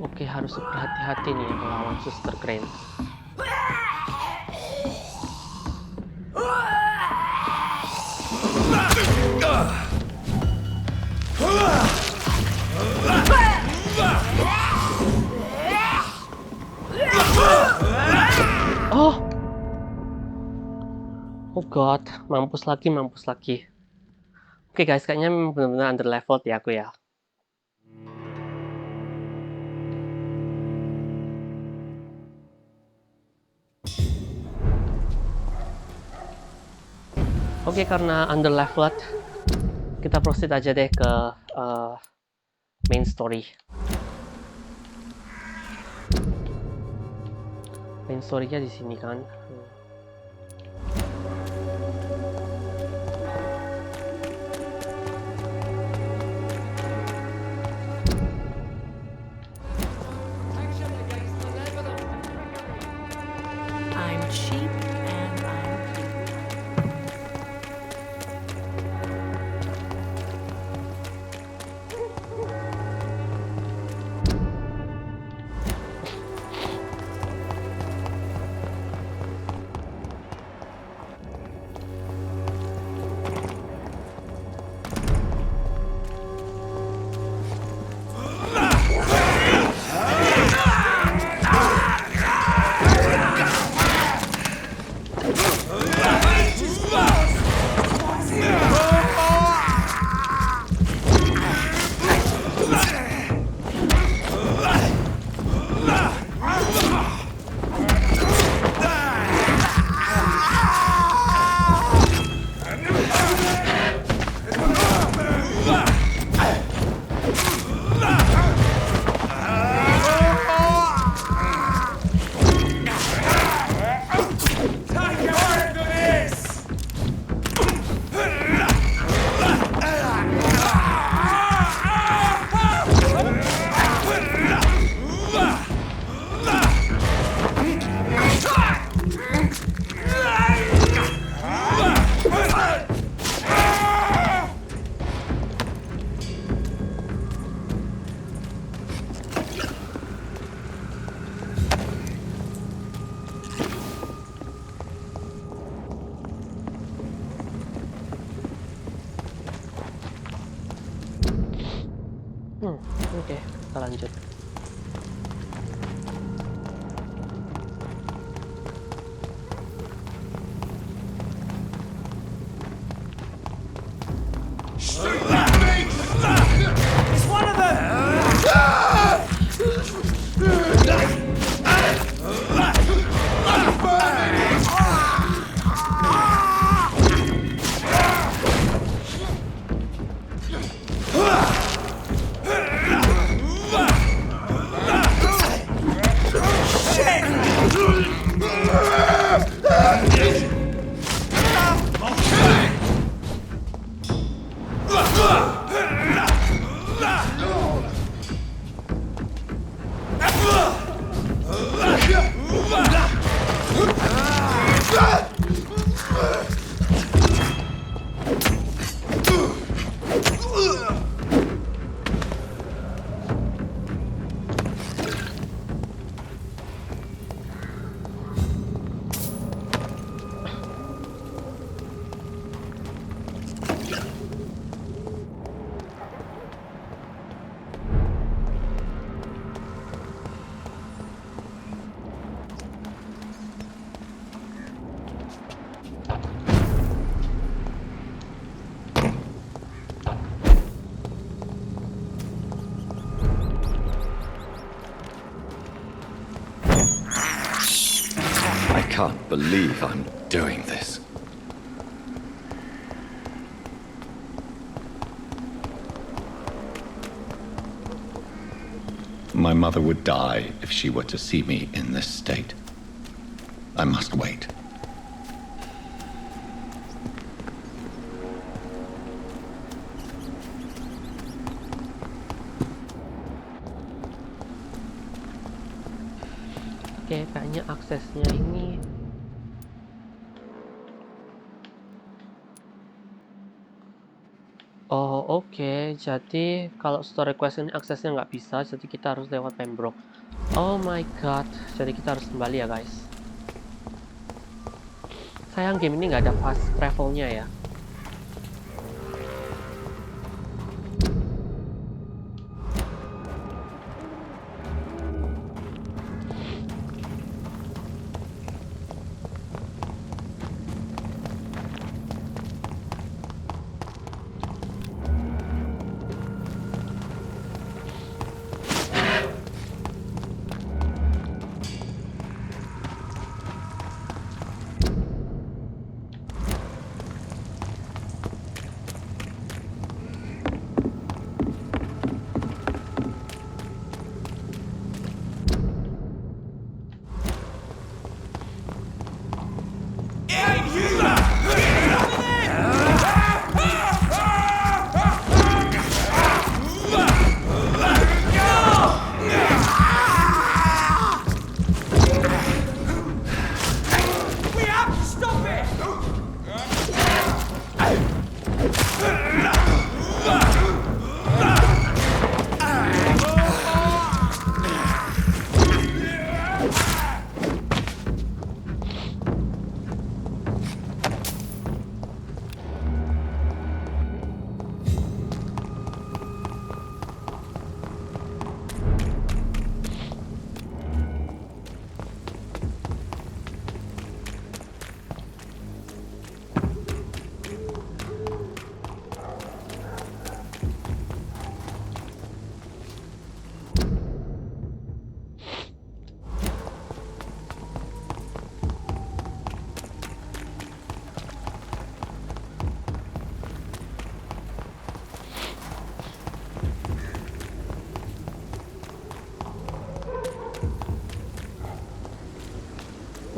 Oke, harus berhati-hati nih melawan Suster Crane. Oh god, mampus lagi. Oke guys, kayaknya memang benar-benar under leveled ya aku ya. Oke, karena under leveled, kita proceed aja deh ke main story. Main story-nya di sini kan. I'm cheap and I'm cute. Oke, kita lanjut. It's one of them! I can't believe I'm doing this. My mother would die if she were to see me in this state. I must wait. Oke, kayaknya aksesnya ini oh oke, jadi kalau store request ini aksesnya nggak bisa, jadi kita harus lewat Pembroke. Oh my god, jadi kita harus kembali ya guys. Sayang game ini nggak ada fast travelnya ya.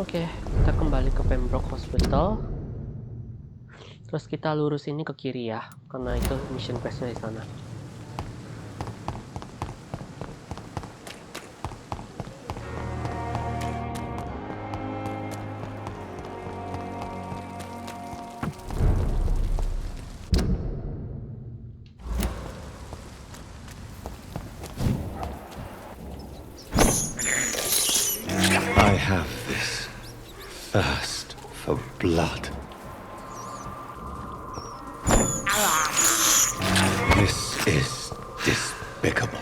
Oke, kita kembali ke Pembroke Hospital. Terus kita lurus ini ke kiri ya, karena itu mission questnya di sana. I have this thirst for blood. This is despicable.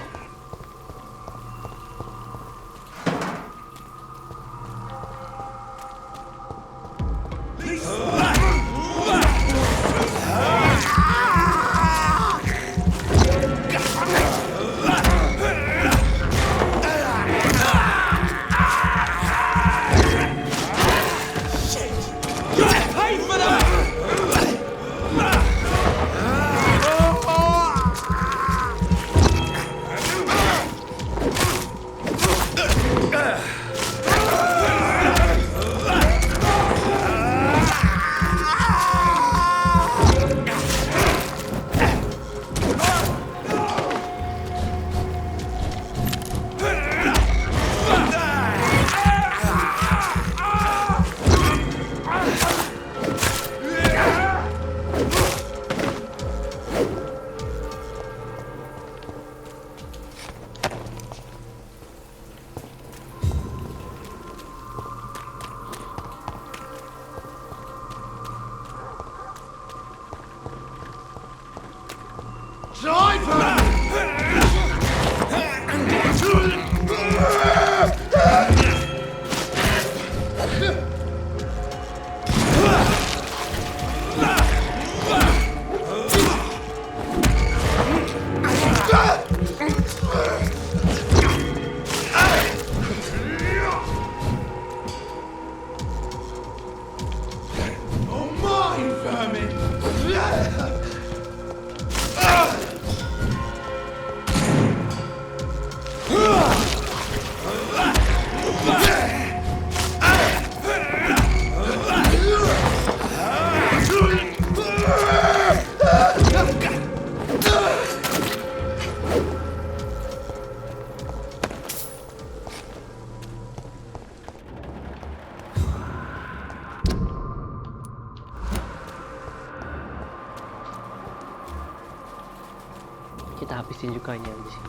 Kita habisin juga ini yang di sini.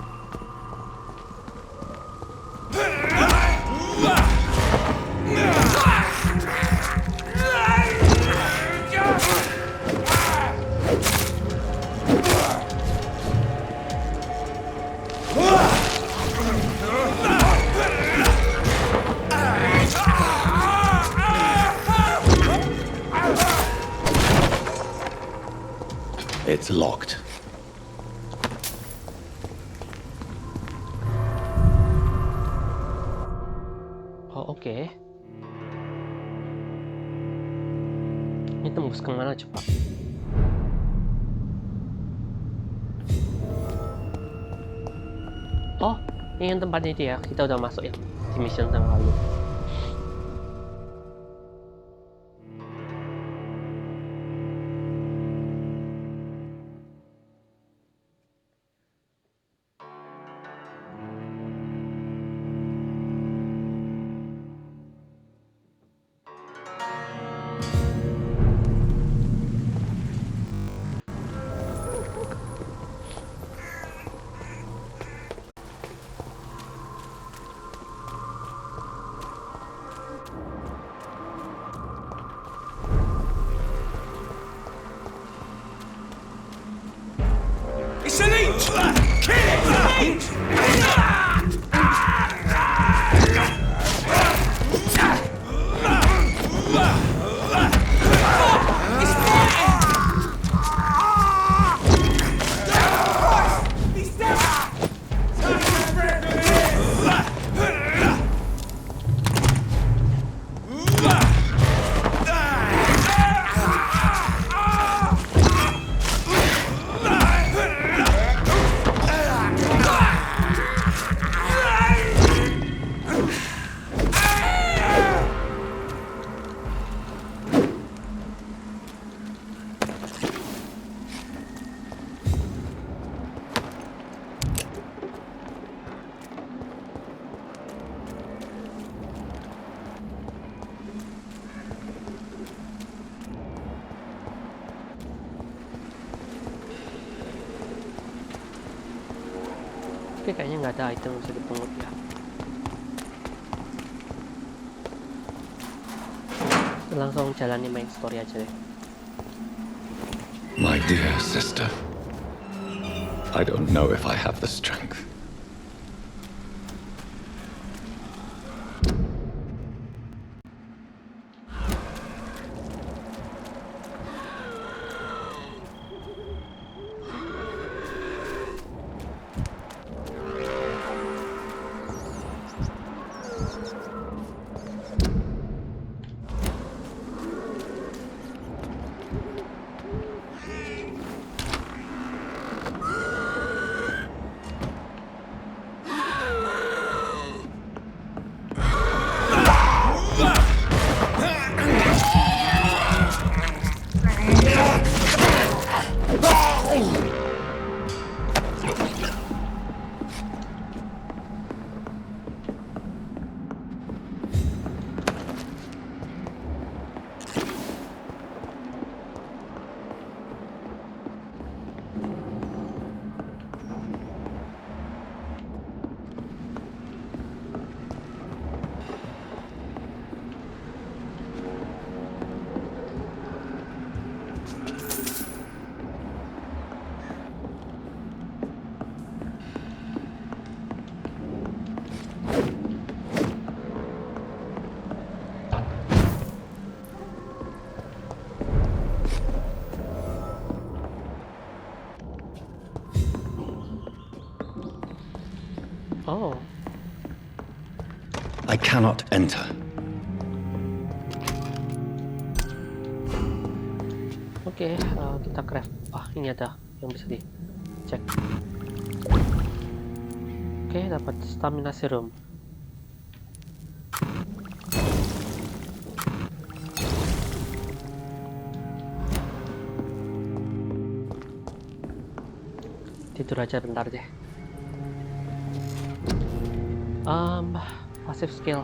It's locked. Oh, oke. Ini tembus ke mana coba? Oh, ini yang tempatnya dia. Kita udah masuk ya di mission yang lalu. Oke, kayaknya nggak ada item yang bisa dipungut ya. Langsung jalani main story aja deh. My dear sister, I don't know if I have the strength. Oh, I cannot enter. oke, kita craft. Ini ada yang bisa dicek. Oke, dapat stamina serum. Tidur aja bentar deh. Passive skill.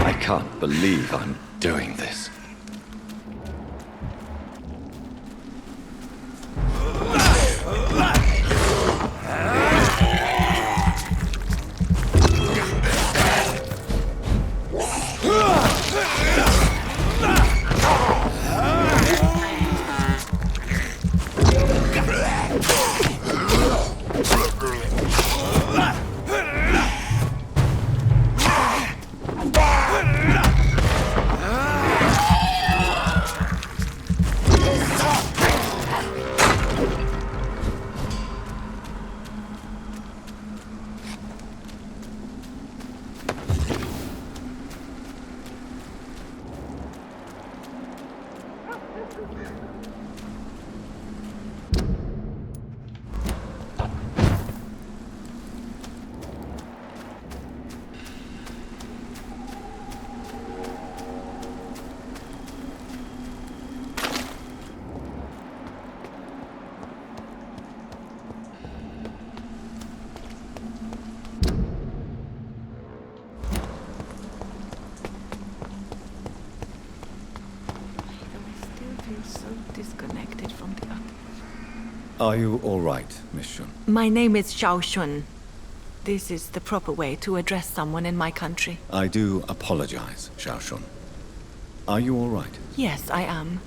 I can't believe I'm doing this. Are you all right, Miss Shun? My name is Xiao Shun. This is the proper way to address someone in my country. I do apologize, Xiao Shun. Are you all right? Yes, I am.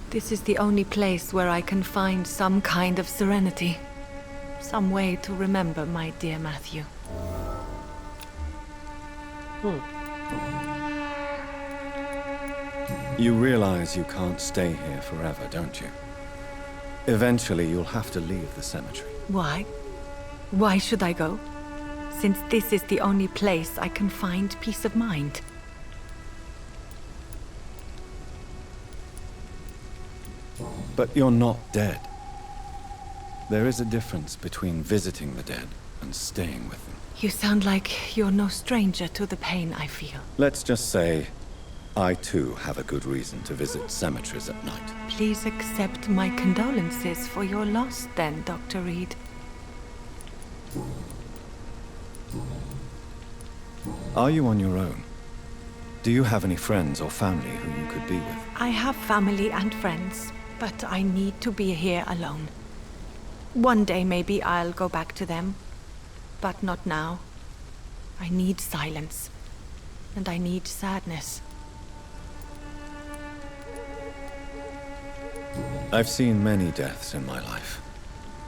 This is the only place where I can find some kind of serenity. Some way to remember my dear Matthew. You realize you can't stay here forever, don't you? Eventually, you'll have to leave the cemetery. Why? Why should I go? Since this is the only place I can find peace of mind. But you're not dead. There is a difference between visiting the dead and staying with them. You sound like you're no stranger to the pain I feel. Let's just say, I too have a good reason to visit cemeteries at night. Please accept my condolences for your loss then, Dr. Reed. Are you on your own? Do you have any friends or family who you could be with? I have family and friends, but I need to be here alone. One day maybe I'll go back to them, but not now. I need silence, and I need sadness. I've seen many deaths in my life,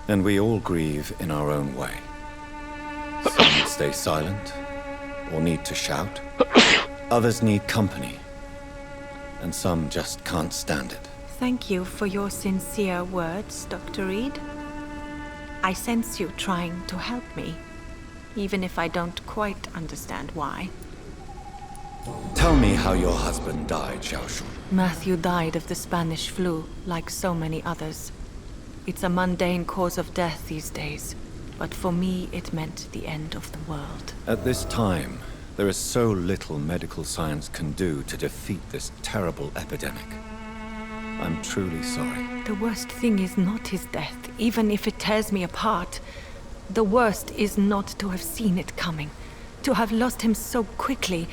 and we all grieve in our own way. Some stay silent, or need to shout. Others need company, and some just can't stand it. Thank you for your sincere words, Dr. Reed. I sense you trying to help me, even if I don't quite understand why. Tell me how your husband died, Xiao Shun. Matthew died of the Spanish flu, like so many others. It's a mundane cause of death these days, but for me it meant the end of the world. At this time, there is so little medical science can do to defeat this terrible epidemic. I'm truly sorry. The worst thing is not his death, even if it tears me apart. The worst is not to have seen it coming, to have lost him so quickly,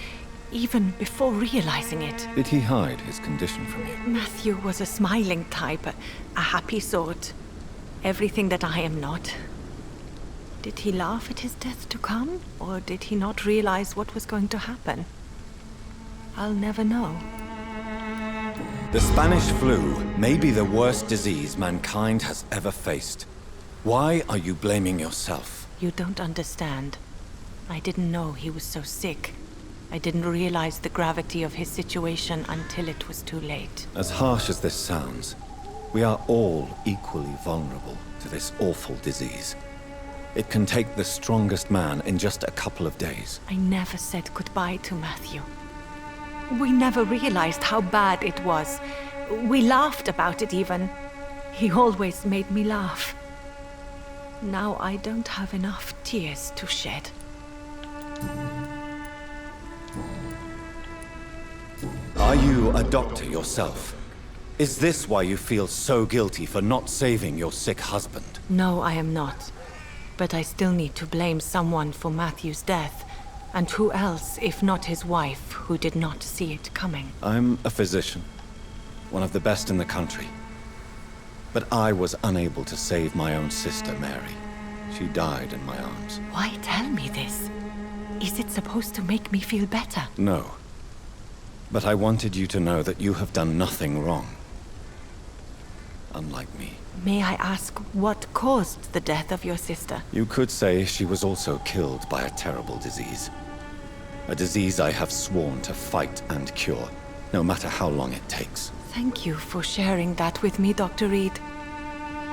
even before realizing it. Did he hide his condition from you? Matthew was a smiling type, a happy sort. Everything that I am not. Did he laugh at his death to come, or did he not realize what was going to happen? I'll never know. The Spanish flu may be the worst disease mankind has ever faced. Why are you blaming yourself? You don't understand. I didn't know he was so sick. I didn't realize the gravity of his situation until it was too late. As harsh as this sounds, we are all equally vulnerable to this awful disease. It can take the strongest man in just a couple of days. I never said goodbye to Matthew. We never realized how bad it was. We laughed about it even. He always made me laugh. Now I don't have enough tears to shed. Are you a doctor yourself? Is this why you feel so guilty for not saving your sick husband? No, I am not. But I still need to blame someone for Matthew's death. And who else, if not his wife, who did not see it coming? I'm a physician, one of the best in the country. But I was unable to save my own sister, Mary. She died in my arms. Why tell me this? Is it supposed to make me feel better? No. But I wanted you to know that you have done nothing wrong. Unlike me. May I ask what caused the death of your sister? You could say she was also killed by a terrible disease. A disease I have sworn to fight and cure, no matter how long it takes. Thank you for sharing that with me, Dr. Reed.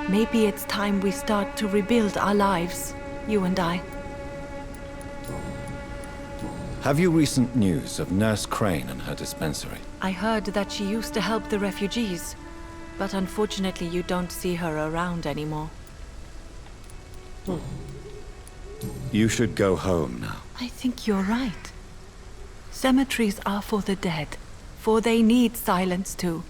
Maybe it's time we start to rebuild our lives, you and I. Have you recent news of Nurse Crane and her dispensary? I heard that she used to help the refugees, but unfortunately you don't see her around anymore. You should go home now. I think you're right. Cemeteries are for the dead, for they need silence too.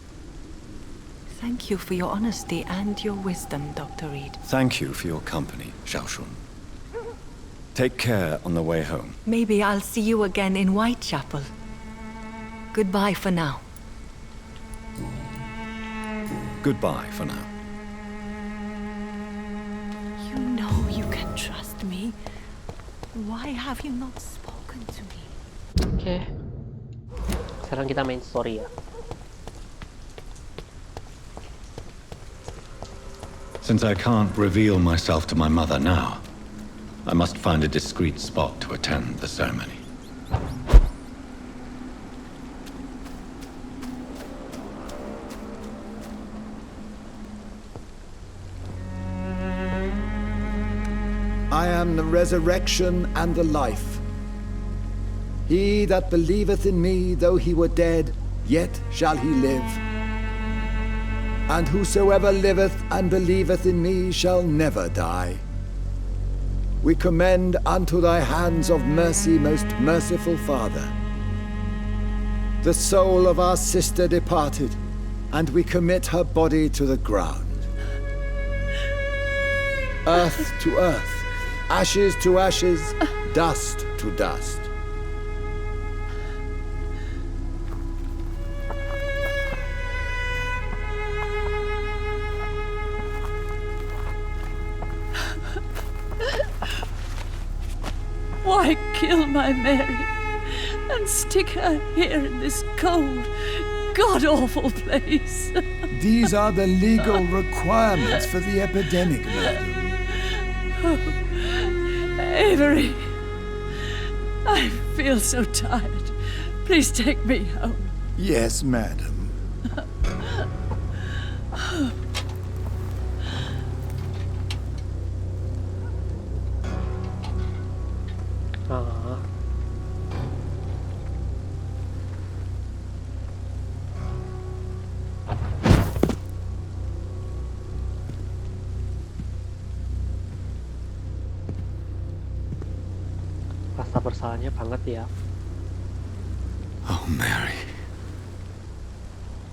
Thank you for your honesty and your wisdom, Dr. Reed. Thank you for your company, Xiao Shun. Take care on the way home. Maybe I'll see you again in Whitechapel. Goodbye for now. Goodbye for now. loved me, why have you not spoken to me? Oke. Sekarang kita main story ya. Since I can't reveal myself to my mother now, I must find a discreet spot to attend the ceremony. I am the resurrection and the life. He that believeth in me, though he were dead, yet shall he live. And whosoever liveth and believeth in me shall never die. We commend unto thy hands of mercy, most merciful Father, the soul of our sister departed, and we commit her body to the ground. Earth to earth, ashes to ashes, dust to dust. Why kill my Mary and stick her here in this cold, god-awful place? These are the legal requirements for the epidemic, madam. Oh, Avery, I feel so tired. Please take me home. Yes, madam. Ah. Rasa bersalahnya banget ya. Oh, Mary.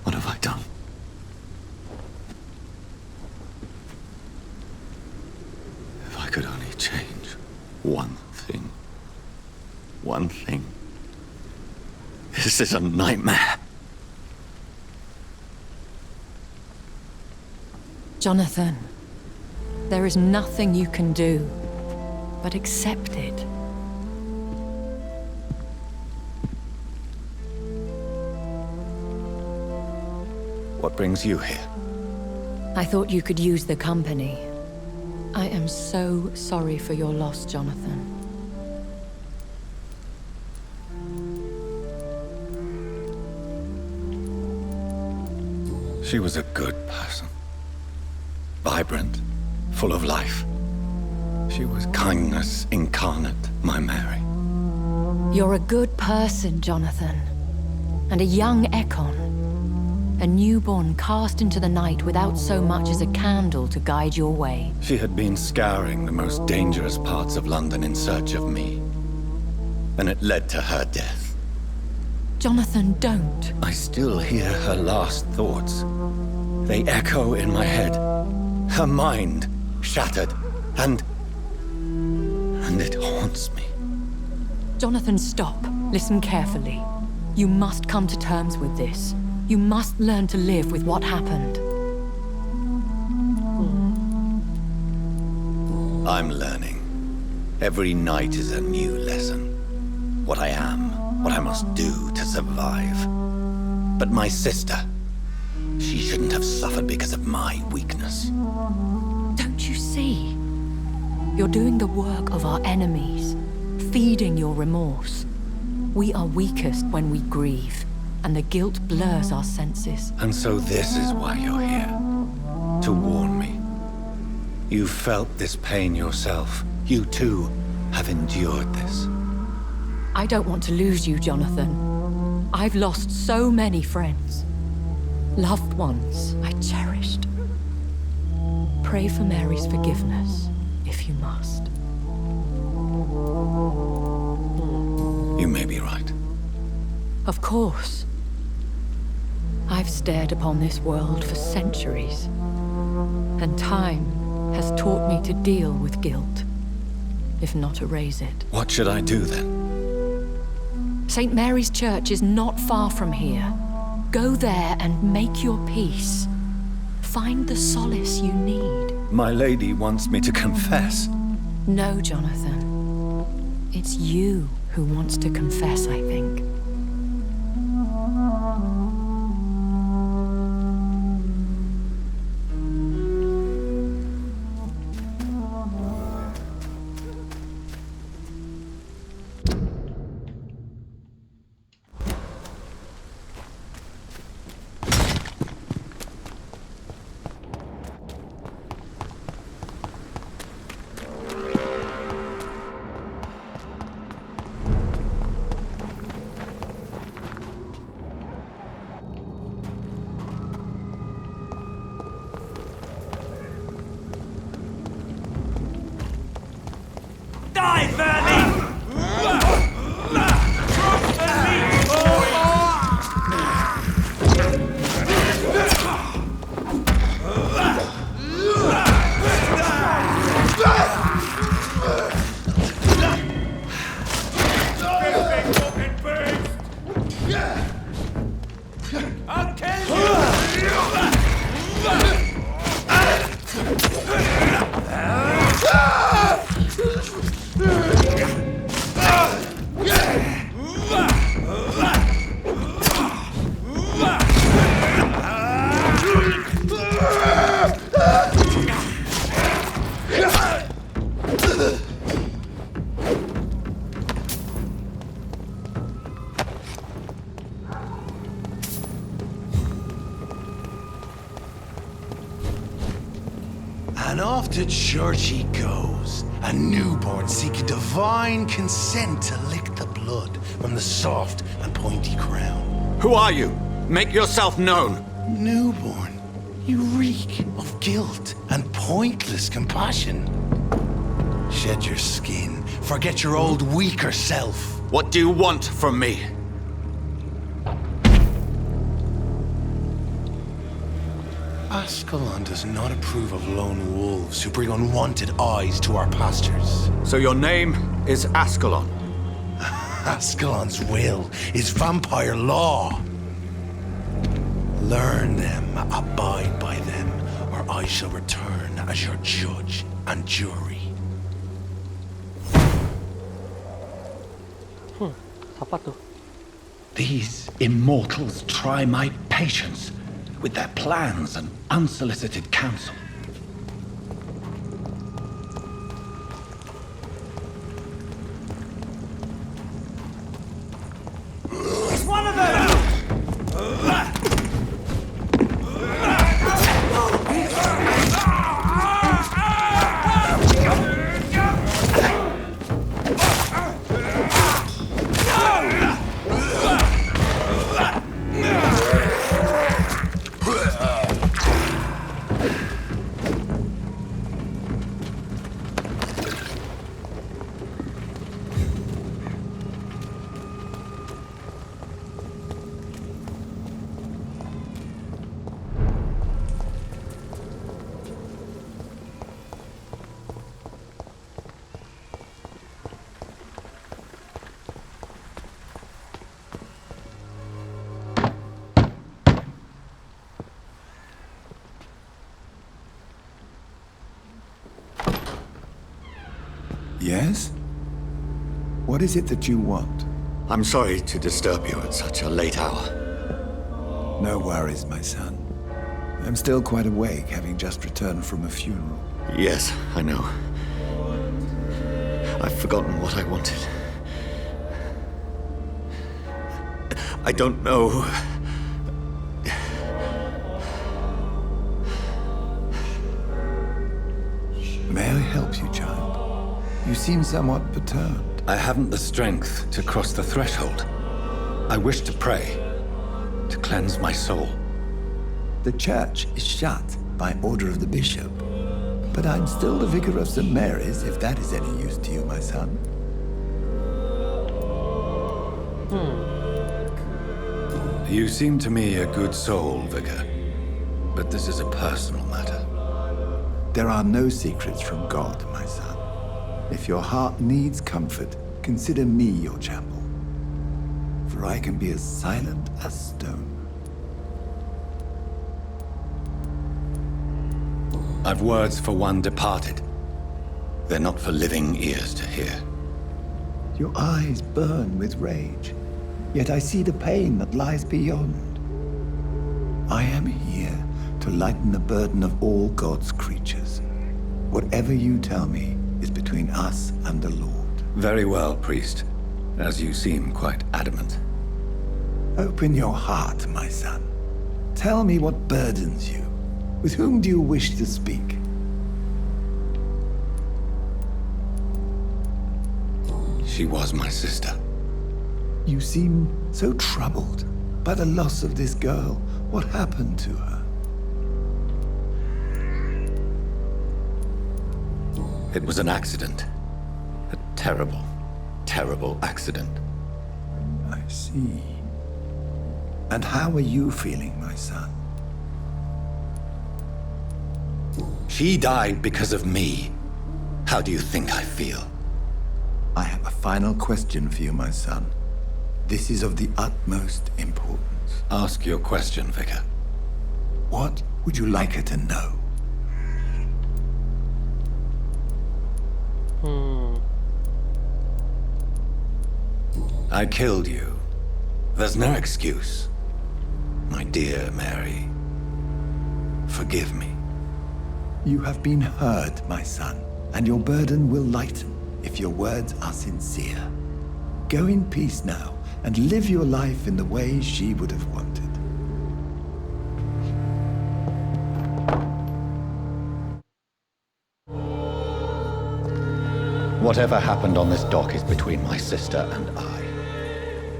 What have I done? If I could only change one thing. One thing. This is a nightmare. Jonathan, there is nothing you can do but accept it. What brings you here? I thought you could use the company. I am so sorry for your loss, Jonathan. She was a good person. Vibrant, full of life. She was kindness incarnate, my Mary. You're a good person, Jonathan. And a young Ekon. A newborn cast into the night without so much as a candle to guide your way. She had been scouring the most dangerous parts of London in search of me. And it led to her death. Jonathan, don't. I still hear her last thoughts. They echo in my head. Her mind shattered, and it haunts me. Jonathan, stop. Listen carefully. You must come to terms with this. You must learn to live with what happened. I'm learning. Every night is a new lesson. What I am, what I must do to survive. But my sister, she shouldn't have suffered because of my weakness. Don't you see? You're doing the work of our enemies, feeding your remorse. We are weakest when we grieve, and the guilt blurs our senses. And so this is why you're here. To warn me. You felt this pain yourself. You too have endured this. I don't want to lose you, Jonathan. I've lost so many friends. Loved ones I cherished. Pray for Mary's forgiveness, if you must. You may be right. Of course. I've stared upon this world for centuries, and time has taught me to deal with guilt, if not erase it. What should I do then? St. Mary's Church is not far from here. Go there and make your peace. Find the solace you need. My lady wants me to confess. No, Jonathan. It's you who wants to confess, I think. And off to church he goes, a newborn seeking divine consent to lick the blood from the soft and pointy crown. Who are you? Make yourself known. Newborn, you reek of guilt and pointless compassion. Shed your skin, forget your old weaker self. What do you want from me? Ascalon does not approve of lone wolves who bring unwanted eyes to our pastures. So your name is Ascalon? Ascalon's will is vampire law. Learn them, abide by them, or I shall return as your judge and jury. Apa tuh? These immortals try my patience with their plans and unsolicited counsel. It's one of them! Yes? What is it that you want? I'm sorry to disturb you at such a late hour. No worries, my son. I'm still quite awake, having just returned from a funeral. Yes, I know. I've forgotten what I wanted. I don't know. May I help you, child? You seem somewhat perturbed. I haven't the strength to cross the threshold. I wish to pray, to cleanse my soul. The church is shut by order of the bishop. But I'm still the vicar of St. Mary's, if that is any use to you, my son. You seem to me a good soul, Vicar. But this is a personal matter. There are no secrets from God, my son. If your heart needs comfort, consider me your chapel. For I can be as silent as stone. I've words for one departed. They're not for living ears to hear. Your eyes burn with rage, yet I see the pain that lies beyond. I am here to lighten the burden of all God's creatures. Whatever you tell me is between us and the Lord. Very well, priest, as you seem quite adamant. Open your heart, my son. Tell me what burdens you. With whom do you wish to speak? She was my sister. You seem so troubled by the loss of this girl. What happened to her? It was an accident. A terrible, terrible accident. I see. And how are you feeling, my son? She died because of me. How do you think I feel? I have a final question for you, my son. This is of the utmost importance. Ask your question, Vicar. What would you like her to know? I killed you. There's no excuse. My dear Mary, forgive me. You have been heard, my son, and your burden will lighten if your words are sincere. Go in peace now and live your life in the way she would have wanted. Whatever happened on this dock is between my sister and I.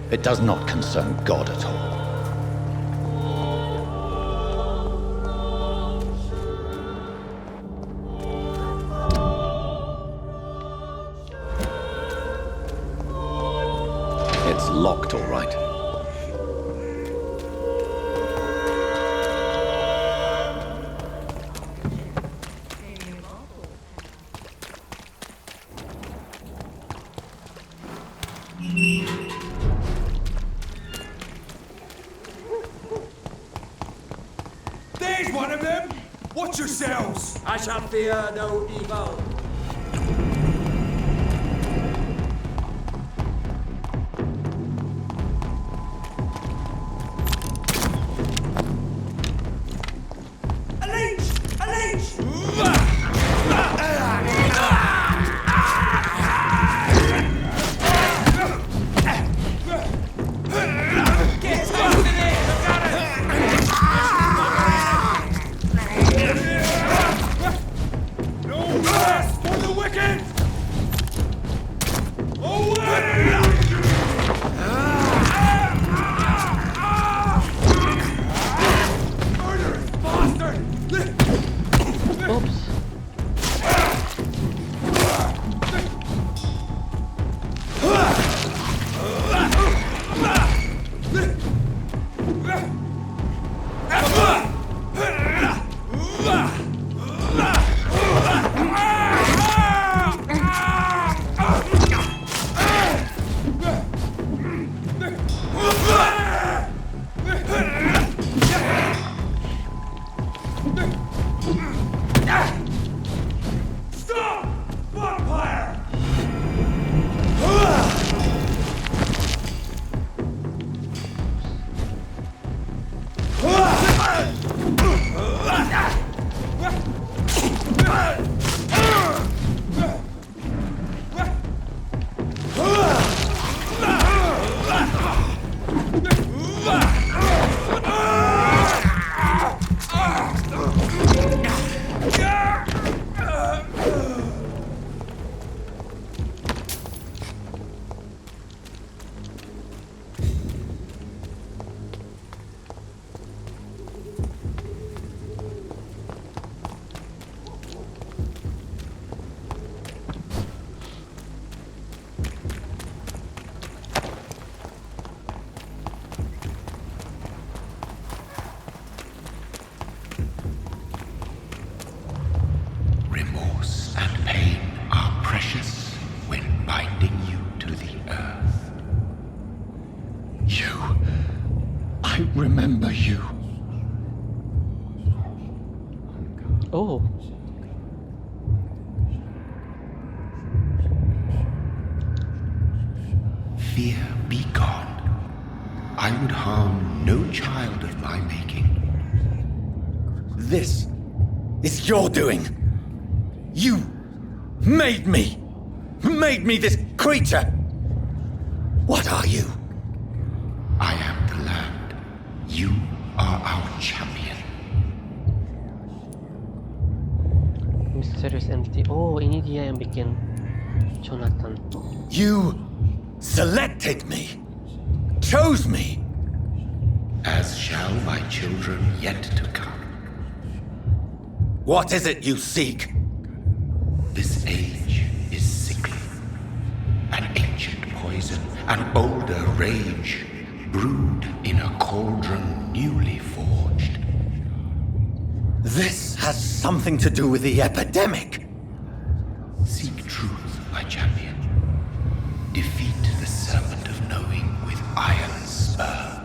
It does not concern God at all. It's locked, all right. There's one of them! Watch yourselves! I shall fear no evil. Remember you. Oh. fear be gone. I would harm no child of my making. This is your doing. You made me this creature. What are you? I am the land. You are our champion. Mysterious entity. Oh, ini dia yang bikin Jonathan. You selected me, chose me. As shall my children yet to come. What is it you seek? This age is sickly. An ancient poison, an older rage, brewed in a cauldron newly forged. This has something to do with the epidemic. Seek truth, my champion. Defeat the serpent of knowing with iron spur.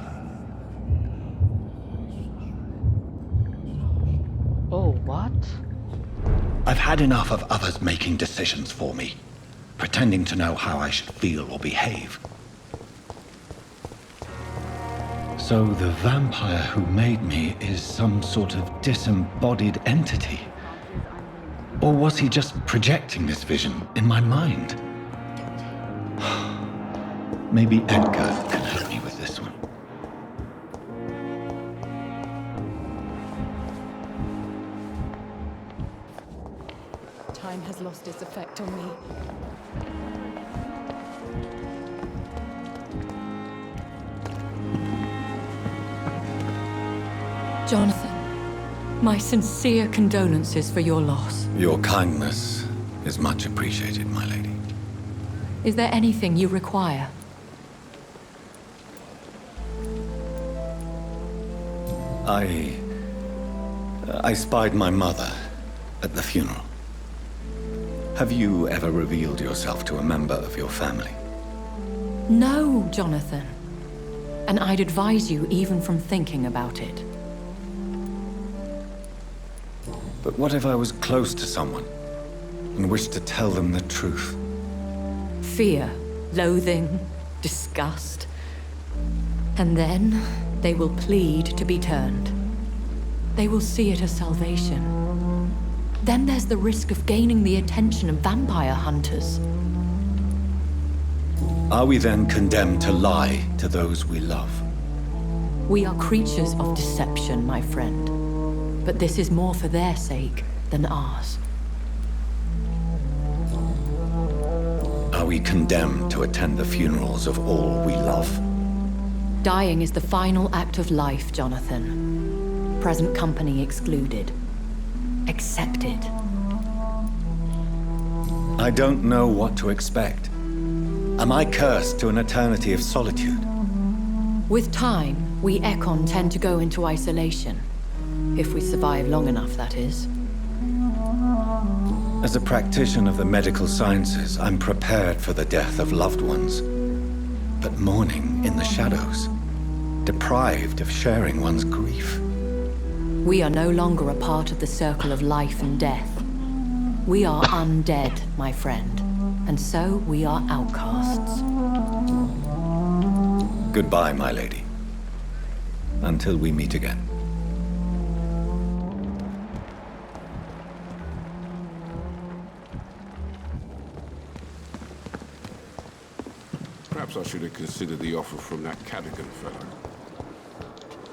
Oh, what? I've had enough of others making decisions for me, pretending to know how I should feel or behave. So the vampire who made me is some sort of disembodied entity? Or was he just projecting this vision in my mind? Maybe Edgar can help me with this one. Time has lost its effect on me. Jonathan, my sincere condolences for your loss. Your kindness is much appreciated, my lady. Is there anything you require? I spied my mother at the funeral. Have you ever revealed yourself to a member of your family? No, Jonathan. And I'd advise you even from thinking about it. But what if I was close to someone and wished to tell them the truth? Fear, loathing, disgust. And then they will plead to be turned. They will see it as salvation. Then there's the risk of gaining the attention of vampire hunters. Are we then condemned to lie to those we love? We are creatures of deception, my friend. But this is more for their sake than ours. Are we condemned to attend the funerals of all we love? Dying is the final act of life, Jonathan. Present company excluded. Accepted. I don't know what to expect. Am I cursed to an eternity of solitude? With time, we Ekon tend to go into isolation. If we survive long enough, that is. As a practitioner of the medical sciences, I'm prepared for the death of loved ones. But mourning in the shadows, deprived of sharing one's grief. We are no longer a part of the circle of life and death. We are undead, my friend. And so we are outcasts. Goodbye, my lady. Until we meet again. Perhaps I should have considered the offer from that Cadogan fellow.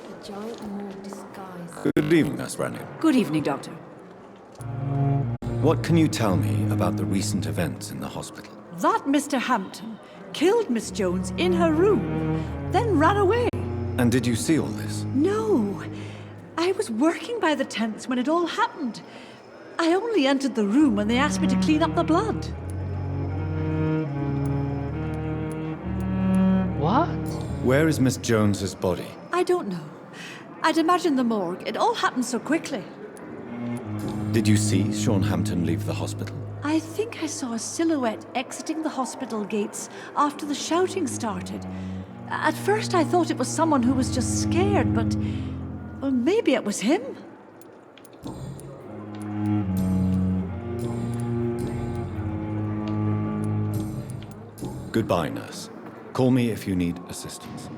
The giant morgue disguised. Good evening, Nurse Brandon. Good evening, Doctor. What can you tell me about the recent events in the hospital? That Mr. Hampton killed Miss Jones in her room, then ran away. And did you see all this? No. I was working by the tents when it all happened. I only entered the room when they asked me to clean up the blood. What? Where is Miss Jones's body? I don't know. I'd imagine the morgue. It all happened so quickly. Did you see Sean Hampton leave the hospital? I think I saw a silhouette exiting the hospital gates after the shouting started. At first I thought it was someone who was just scared, but... well, maybe it was him? Goodbye, nurse. Call me if you need assistance.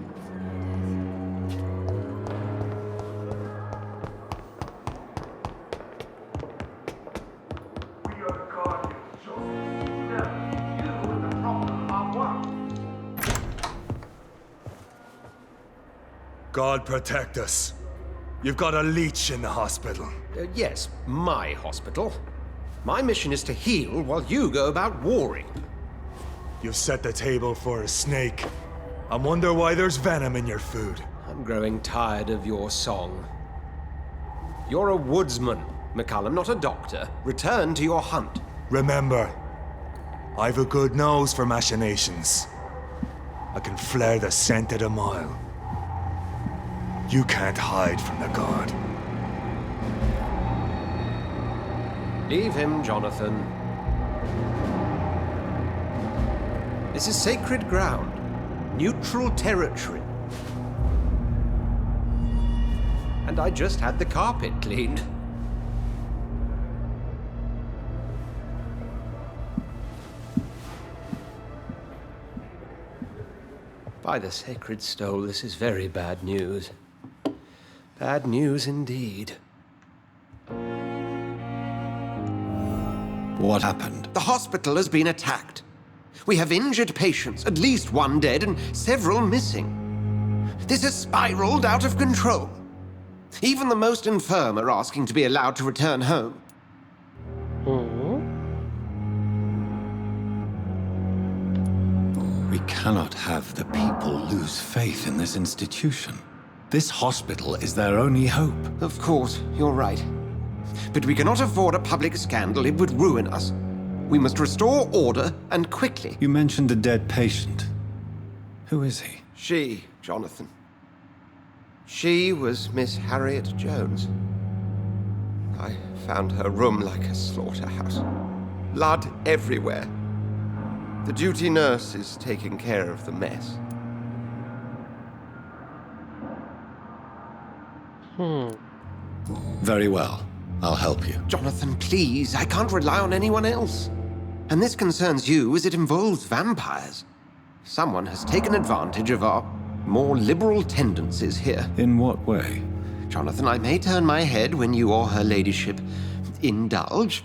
God protect us. You've got a leech in the hospital. Yes, my hospital. My mission is to heal while you go about warring. You've set the table for a snake. I wonder why there's venom in your food. I'm growing tired of your song. You're a woodsman, McCallum, not a doctor. Return to your hunt. Remember, I've a good nose for machinations. I can flare the scent at a mile. You can't hide from the god. Leave him, Jonathan. This is sacred ground. Neutral territory. And I just had the carpet cleaned. By the sacred stole, this is very bad news. Bad news indeed. What happened? The hospital has been attacked. We have injured patients, at least one dead and several missing. This has spiraled out of control. Even the most infirm are asking to be allowed to return home. We cannot have the people lose faith in this institution. This hospital is their only hope. Of course, you're right. But we cannot afford a public scandal. It would ruin us. We must restore order, and quickly. You mentioned a dead patient. Who is he? She, Jonathan. She was Miss Harriet Jones. I found her room like a slaughterhouse. Blood everywhere. The duty nurse is taking care of the mess. Very well. I'll help you. Jonathan, please. I can't rely on anyone else. And this concerns you as it involves vampires. Someone has taken advantage of our more liberal tendencies here. In what way? Jonathan, I may turn my head when you or her ladyship indulge,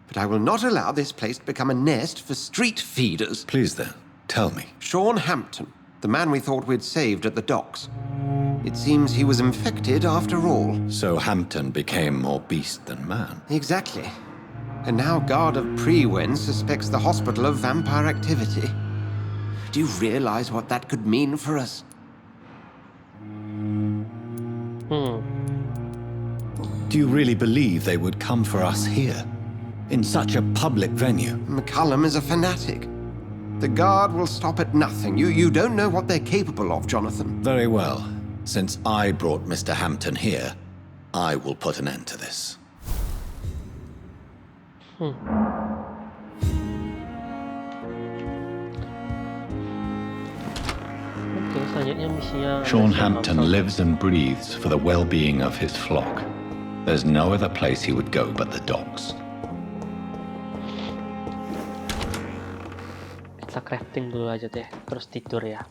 but I will not allow this place to become a nest for street feeders. Please then, tell me. Sean Hampton, the man we thought we'd saved at the docks. It seems he was infected after all. So Hampton became more beast than man. Exactly. And now Guard of Prewen suspects the hospital of vampire activity. Do you realize what that could mean for us? Do you really believe they would come for us here? In such a public venue? McCallum is a fanatic. The Guard will stop at nothing. You don't know what they're capable of, Jonathan. Very well. Since I brought Mr. Hampton here, I will put an end to this. Sean Hampton lives and breathes for the well-being of his flock. There's no other place he would go but the docks. Kita crafting dulu aja deh, terus tidur ya.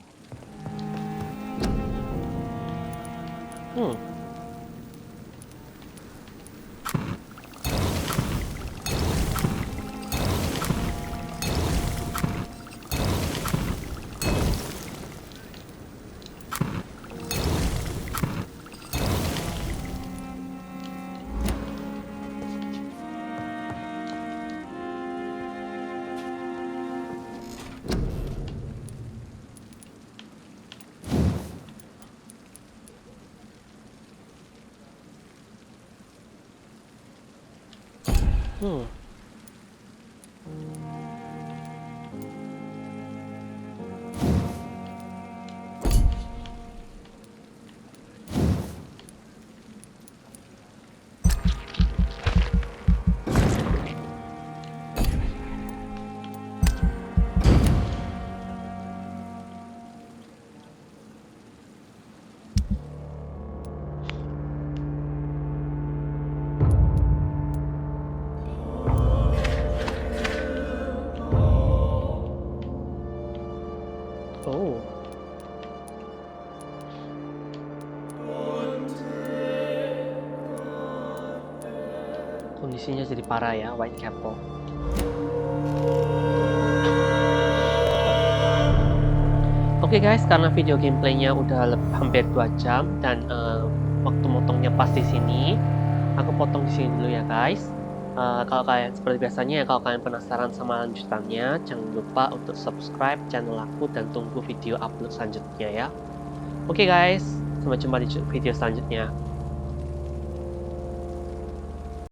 Oh. Kondisinya jadi parah ya, White Couple. Oke guys, karena video gameplaynya udah hampir 2 jam dan waktu motongnya pas di sini, aku potong di sini dulu ya guys. Kalau kalian seperti biasanya, kalau kalian penasaran sama lanjutannya, jangan lupa untuk subscribe channel aku dan tunggu video upload selanjutnya ya. Oke guys, sampai jumpa di video selanjutnya.